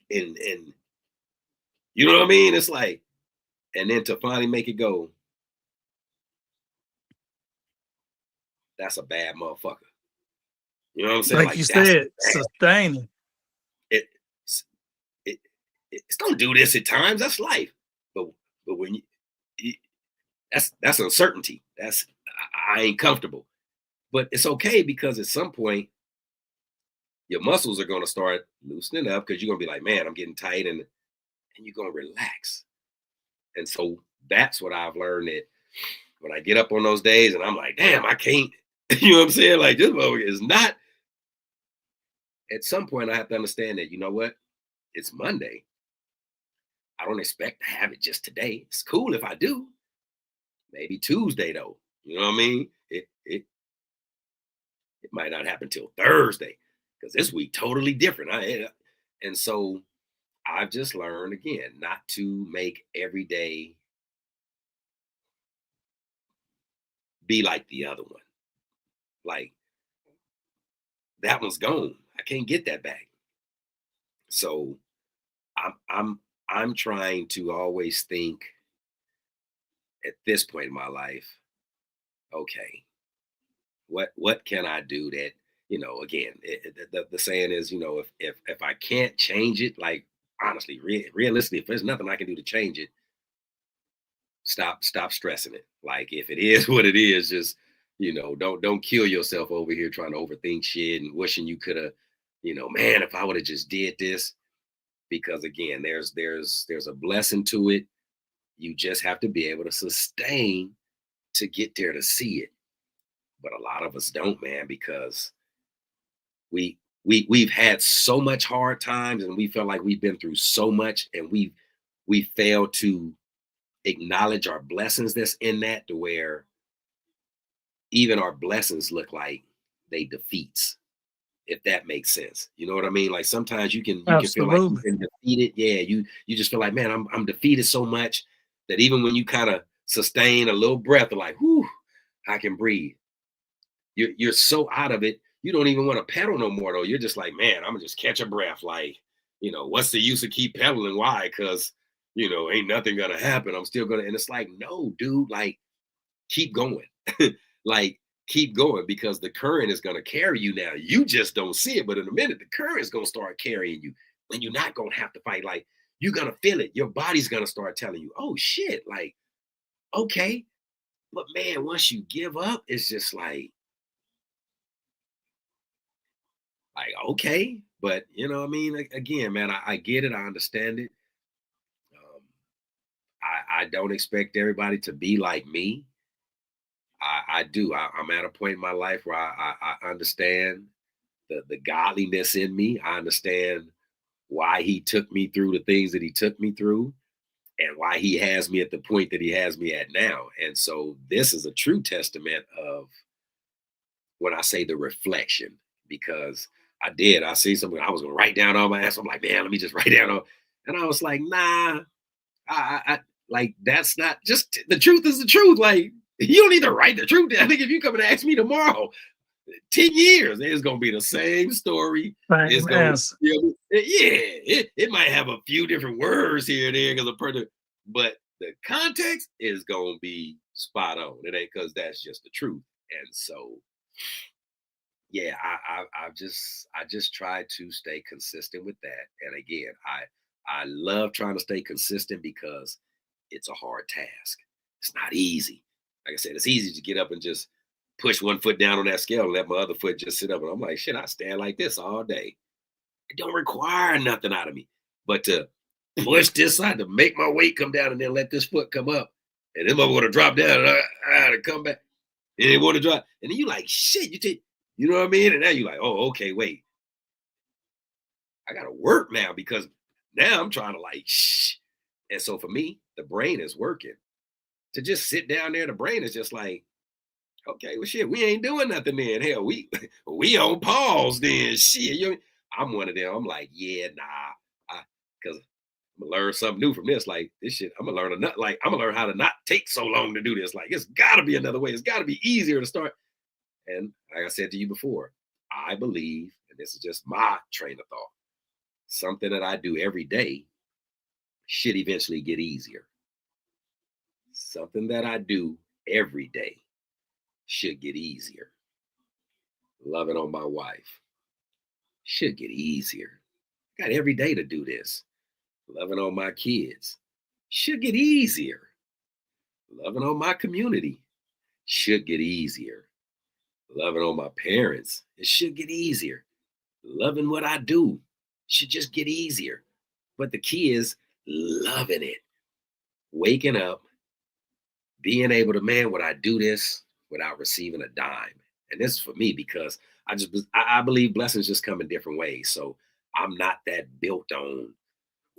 you know what I mean? It's like, and then to finally make it go, that's a bad motherfucker. You know what I'm saying? Like you that's said, sustaining. it, it's gonna do this at times. That's life. But when you that's uncertainty. I ain't comfortable. But it's okay because at some point your muscles are gonna start loosening up because you're gonna be like, man, I'm getting tight, and you're gonna relax. And so that's what I've learned, that when I get up on those days and I'm like, damn, I can't, you know what I'm saying? Like this motherfucker is not. At some point, I have to understand that, you know what? It's Monday. I don't expect to have it just today. It's cool if I do. Maybe Tuesday though. You know what I mean? It might not happen till Thursday because this week totally different. And so I've just learned again not to make every day be like the other one. Like that one's gone. I can't get that back. So I'm trying to always think at this point in my life, okay, what can I do that, you know, again, the saying is, you know, if I can't change it, like honestly, realistically, if there's nothing I can do to change it, stop stressing it. Like if it is what it is, just, you know, don't kill yourself over here trying to overthink shit and wishing you could have, you know, man, if I would have just did this. Because again, there's a blessing to it. You just have to be able to sustain to get there to see it. But a lot of us don't, man, because we've had so much hard times and we feel like we've been through so much, and we fail to acknowledge our blessings that's in that, to where even our blessings look like they defeats, if that makes sense. You know what I mean? Like sometimes you can feel like you've Absolutely. been defeated. Yeah, you just feel like, man, I'm defeated so much that even when you kind of sustain a little breath of like, whew, I can breathe. You're so out of it, you don't even want to pedal no more though. You're just like, man, I'm gonna just catch a breath. Like, you know, what's the use of keep pedaling? Why? Because, you know, ain't nothing gonna happen. I'm still gonna, and it's like, no, dude, like keep going. Like keep going, because the current is going to carry you now. You just don't see it, but in a minute the current is going to start carrying you, and you're not going to have to fight. Like you're going to feel it. Your body's going to start telling you, oh shit, like okay. But man, once you give up, it's just like okay. But you know what I mean? Again, man, I get it. I understand it. um, I don't expect everybody to be like me. I do. I'm at a point in my life where I understand the godliness in me. I understand why he took me through the things that he took me through, and why he has me at the point that he has me at now. And so this is a true testament of when I say the reflection, because I see something, I was gonna write down all my ass. I'm like, man, let me just write down all, and I was like, nah, I like that's not just the truth is the truth. Like you don't need to write the truth. I think if you come and ask me tomorrow, 10 years, it's gonna be the same story. It's Same gonna, answer. it might have a few different words here and there because of person, but the context is gonna be spot on. It ain't because that's just the truth. And so, yeah, I just try to stay consistent with that. And again, I love trying to stay consistent because it's a hard task. It's not easy. Like I said, it's easy to get up and just push one foot down on that scale and let my other foot just sit up. And I'm like, shit, I stand like this all day. It don't require nothing out of me. But to push this side, to make my weight come down and then let this foot come up, and then I'm going to drop down and to come back. And they want to drop. And then you like, shit, you know what I mean? And now you like, oh, okay, wait. I got to work now, because now I'm trying to like, shh. And so for me, the brain is working. To just sit down there, the brain is just like, okay, well, shit, we ain't doing nothing then. Hell, we on pause then. Shit, I'm one of them. I'm like, yeah, nah, because I'm gonna learn something new from this. Like this shit, I'm gonna learn how to not take so long to do this. Like it's got to be another way. It's got to be easier to start. And like I said to you before, I believe, and this is just my train of thought, something that I do every day should eventually get easier. Something that I do every day should get easier. Loving on my wife should get easier. Got every day to do this. Loving on my kids should get easier. Loving on my community should get easier. Loving on my parents, it should get easier. Loving what I do should just get easier. But the key is loving it. Waking up, being able to, man, would I do this without receiving a dime? And this is for me because I believe blessings just come in different ways. So I'm not that built on,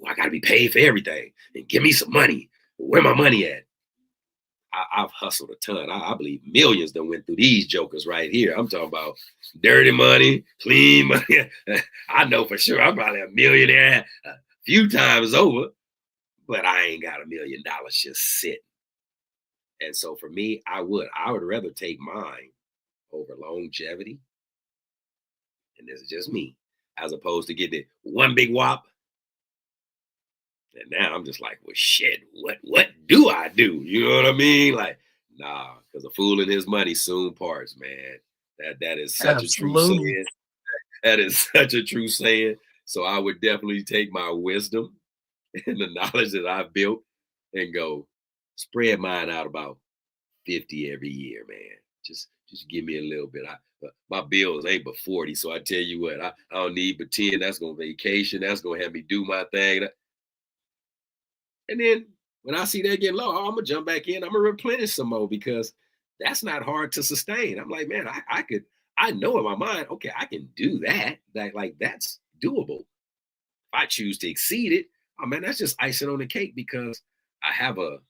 I got to be paid for everything and give me some money. Where my money at? I've hustled a ton. I believe millions that went through these jokers right here. I'm talking about dirty money, clean money. I know for sure I'm probably a millionaire a few times over, but I ain't got $1 million just sitting. And so for me, I would rather take mine over longevity. And this is just me, as opposed to getting one big whop. And now I'm just like, well, shit, what do I do? You know what I mean? Like, nah, because a fool and his money soon parts, man. That is such a true saying. That is such a true saying. So I would definitely take my wisdom and the knowledge that I've built and go spread mine out about 50 every year, man. Just give me a little bit. My bills ain't but 40. So I tell you what, I don't need but 10. That's going to vacation. That's going to have me do my thing. And then when I see that getting low, I'm going to jump back in. I'm going to replenish some more because that's not hard to sustain. I'm like, man, I know in my mind, okay, I can do that. That's doable. If I choose to exceed it, oh man, that's just icing on the cake because I have a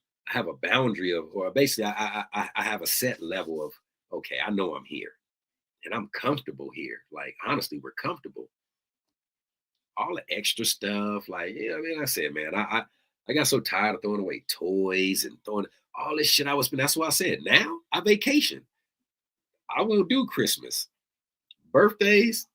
boundary of, or basically I have a set level of, okay, I know I'm here and I'm comfortable here. Like, honestly, we're comfortable. All the extra stuff, like, I mean, I said, man, I got so tired of throwing away toys and throwing all this shit I was spending. That's why I said, now I vacation. I won't do Christmas, birthdays,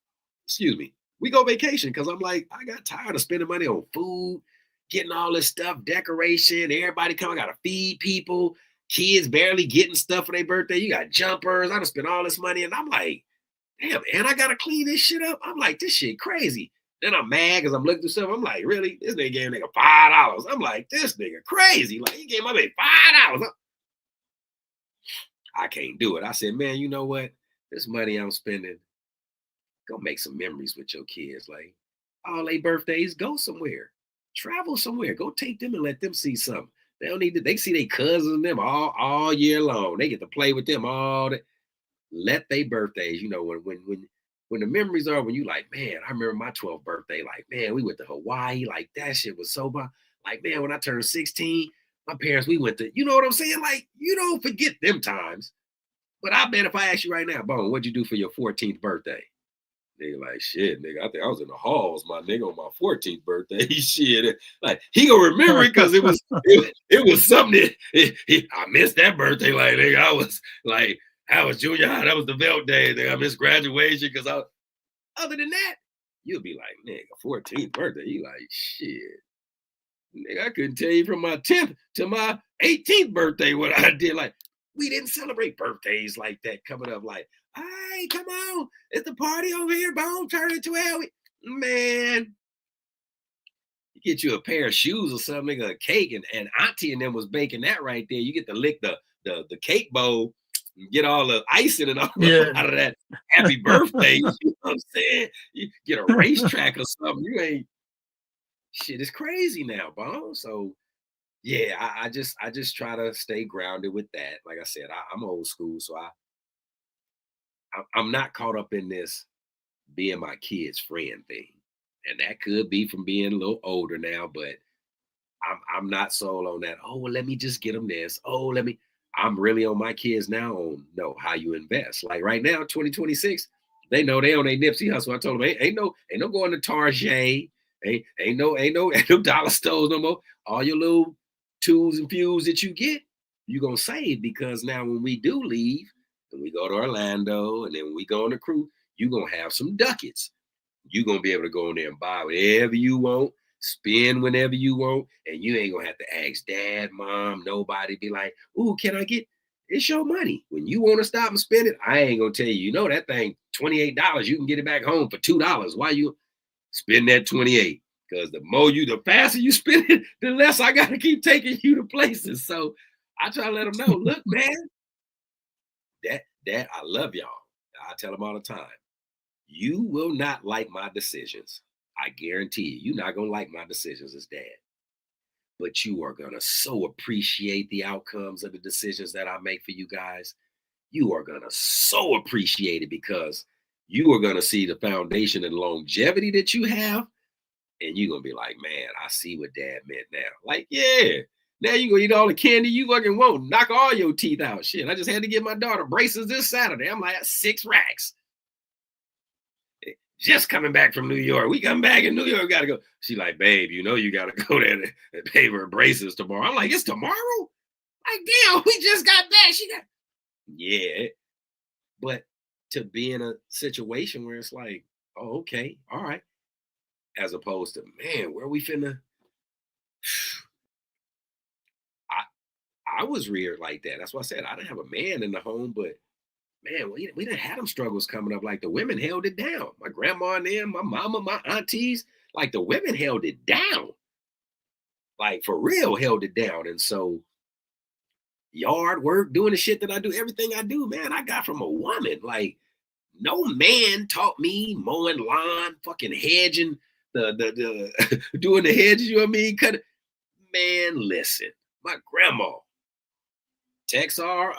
we go vacation because I'm like, I got tired of spending money on food, getting all this stuff, decoration, everybody coming, I gotta feed people, kids barely getting stuff for their birthday. You got jumpers. I done spent all this money. And I'm like, damn, man, I gotta clean this shit up. I'm like, this shit crazy. Then I'm mad because I'm looking through stuff. I'm like, really? This nigga gave a nigga $5. I'm like, this nigga crazy. Like, he gave my baby $5. I can't do it. I said, man, you know what? This money I'm spending, go make some memories with your kids. Like, all their birthdays, go somewhere. Travel somewhere. Go take them and let them see something. They don't need to, they see their cousins and them all year long. They get to play with them all day. Let their birthdays, when the memories are, when you like, man, I remember my 12th birthday, like, man, we went to Hawaii, like that shit was so fun. Like, man, when I turned 16, my parents, we went to, you know what I'm saying? Like, you don't forget them times. But I bet if I ask you right now, Bone, what'd you do for your 14th birthday? Nigga, like, shit, nigga, I think I was in the halls, my nigga, on my 14th birthday. Shit, like, he gonna remember it because it was something that I missed that birthday. Like, nigga, I was junior high. That was the belt day. Nigga, I missed graduation because other than that, you'll be like, nigga, 14th birthday. You like, shit. Nigga, I couldn't tell you from my 10th to my 18th birthday what I did. Like, we didn't celebrate birthdays like that coming up. Like, hey, come on. It's the party over here, Bone. Turn it 12. Man. You get you a pair of shoes or something, a cake, and Auntie and them was baking that right there. You get to lick the cake bowl and get all the icing and all out of that happy birthday. You know what I'm saying? You get a racetrack or something. You ain't, shit is crazy now, Bone. So yeah, I just try to stay grounded with that. Like I said, I'm old school, so I'm not caught up in this being my kid's friend thing. And that could be from being a little older now, but I'm not sold on that. Oh, well, let me just get them this. Oh, I'm really on my kids now on how you invest. Like right now, 2026, they know they on a Nipsey Hustle. I told them ain't no going to Target, ain't no dollar stores no more. All your little tools and fuels that you get, you gonna save, because now when we do leave and we go to Orlando and then when we go on the cruise, you gonna have some ducats. You gonna be able to go in there and buy whatever you want, spend whenever you want, and you ain't gonna have to ask dad, mom, nobody. Be like, ooh, can I get? It's your money. When you want to stop and spend it, I ain't gonna tell you. You know that thing, $28. You can get it back home for $2. Why you spend that 28? Because the faster you spend it, the less I gotta keep taking you to places. So I try to let them know, look, man, that I love y'all. I tell them all the time. You will not like my decisions. I guarantee you, you're not going to like my decisions as dad. But you are going to so appreciate the outcomes of the decisions that I make for you guys. You are going to so appreciate it, because you are going to see the foundation and longevity that you have. And you're going to be like, man, I see what dad meant now. Like, yeah, now you're going to eat all the candy you fucking want. Knock all your teeth out. Shit, I just had to get my daughter braces this Saturday. I'm like, that's 6 racks. Just coming back from New York. We come back in New York, gotta go. She like, babe, you gotta go there and pay her braces tomorrow. I'm like, it's tomorrow? Like, damn, we just got back. She got, yeah. But to be in a situation where it's like, oh, okay, all right. As opposed to, man, where we finna? I was reared like that. That's why I said I didn't have a man in the home, but man, we didn't have them struggles coming up. Like, the women held it down. My grandma and them, my mama, my aunties, like, the women held it down. Like, for real, held it down. And so yard work, doing the shit that I do, everything I do, man, I got from a woman. Like, no man taught me mowing lawn, fucking hedging, the doing the hedges, you know what I mean? Man, listen, my grandma, Texarkana,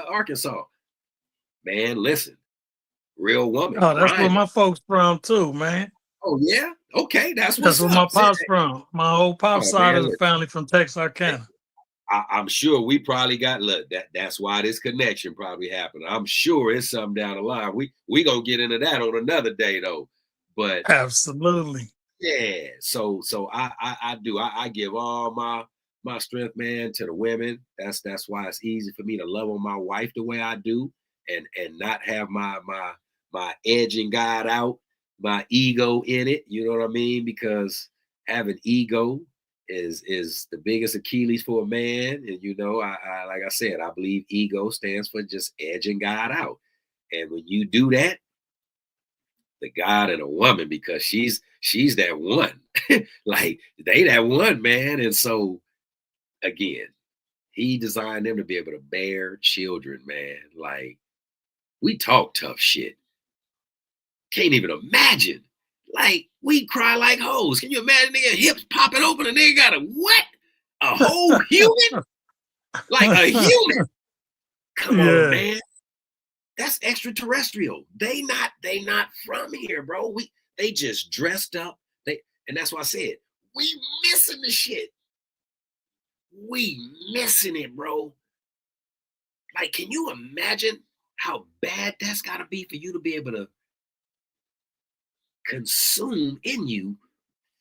Arkansas. Man, listen, real woman. Oh, that's where grinding. my folks from too, man. Oh yeah, okay, that's That's where my pop's from. My whole pop's side man, of the family from Texarkana. I'm sure we probably got that's why this connection probably happened. I'm sure it's something down the line. We gonna get into that on another day though. But absolutely, yeah. So I do. I give all my strength, man, to the women. That's why it's easy for me to love on my wife the way I do, and not have my edging God out, my ego in it. You know what I mean? Because having ego is the biggest Achilles for a man. And I like I said, I believe ego stands for just edging God out. And when you do that, the God in a woman, because she's that one. Like, they that one, man. And so again, he designed them to be able to bear children, man. Like, we talk tough shit. Can't even imagine. Like, we cry like hoes. Can you imagine nigga hips popping open and they got a what? A whole human? Like a human. Come on, man. That's extraterrestrial. They not from here, bro. They just dressed up. And that's why I said, we missing the shit. We missing it, bro. Like, can you imagine how bad that's gotta be for you to be able to consume in you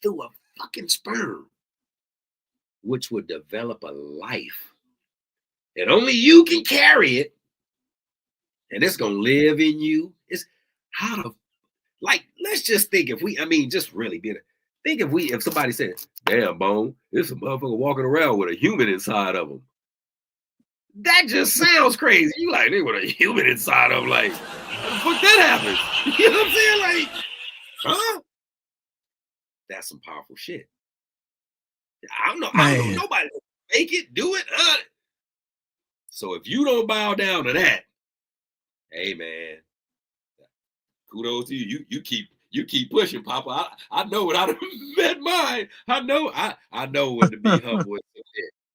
through a fucking sperm, which would develop a life, and only you can carry it, and it's gonna live in you. It's how to, like, let's just think just really think if somebody said, damn, Bone, there's a motherfucker walking around with a human inside of him. That just sounds crazy. You like, they with a human inside of them, like, how the fuck that happens? You know what I'm saying? Like, huh? That's some powerful shit. I don't know nobody make it, do it. So if you don't bow down to that, hey man, kudos to you. You keep pushing, Papa. I know what I met mine. I know when to be humble.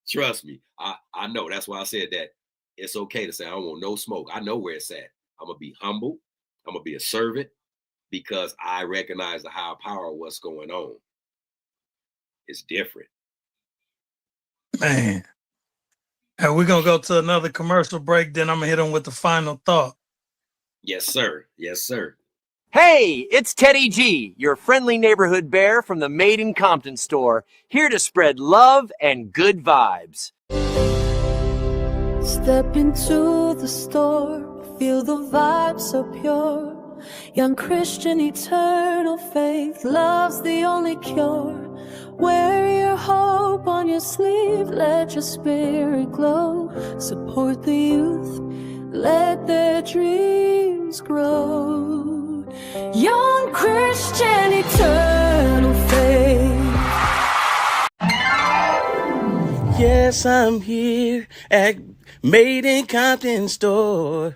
Trust me. I know. That's why I said that it's okay to say I don't want no smoke. I know where it's at. I'm gonna be humble. I'm gonna be a servant, because I recognize the higher power of what's going on. it's different. Man. And we're gonna go to another commercial break, then I'm gonna hit them with the final thought. Yes, sir. Yes, sir. Hey, it's Teddy G, your friendly neighborhood bear from the Made in Compton store, here to spread love and good vibes. Step into the store, feel the vibe so pure. Young Christian, eternal faith, love's the only cure. Wear your hope on your sleeve, let your spirit glow. Support the youth, let their dreams grow. Young Christian, eternal faith. Yes, I'm here at Made in Compton store,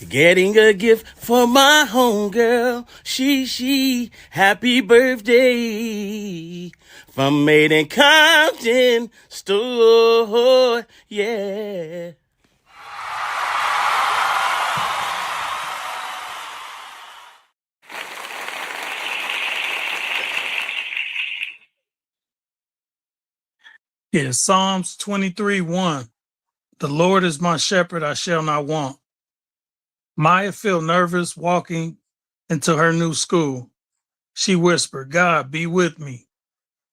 getting a gift for my homegirl. She, happy birthday from Made in Compton store. Yeah. Yeah, Psalms 23:1. The Lord is my shepherd, I shall not want. Maya felt nervous walking into her new school. She whispered, God, be with me.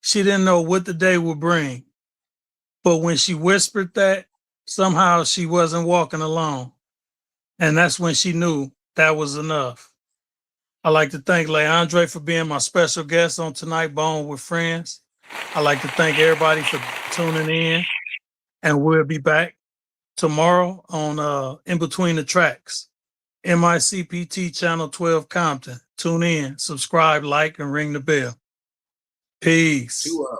She didn't know what the day would bring. But when she whispered that, somehow she wasn't walking alone. And that's when she knew that was enough. I'd like to thank Leandre for being my special guest on Tonight Bone with Friends. I'd like to thank everybody for tuning in. And we'll be back tomorrow on In Between the Tracks. MICPT Channel 12 Compton. Tune in, subscribe, like, and ring the bell. Peace. 2 up.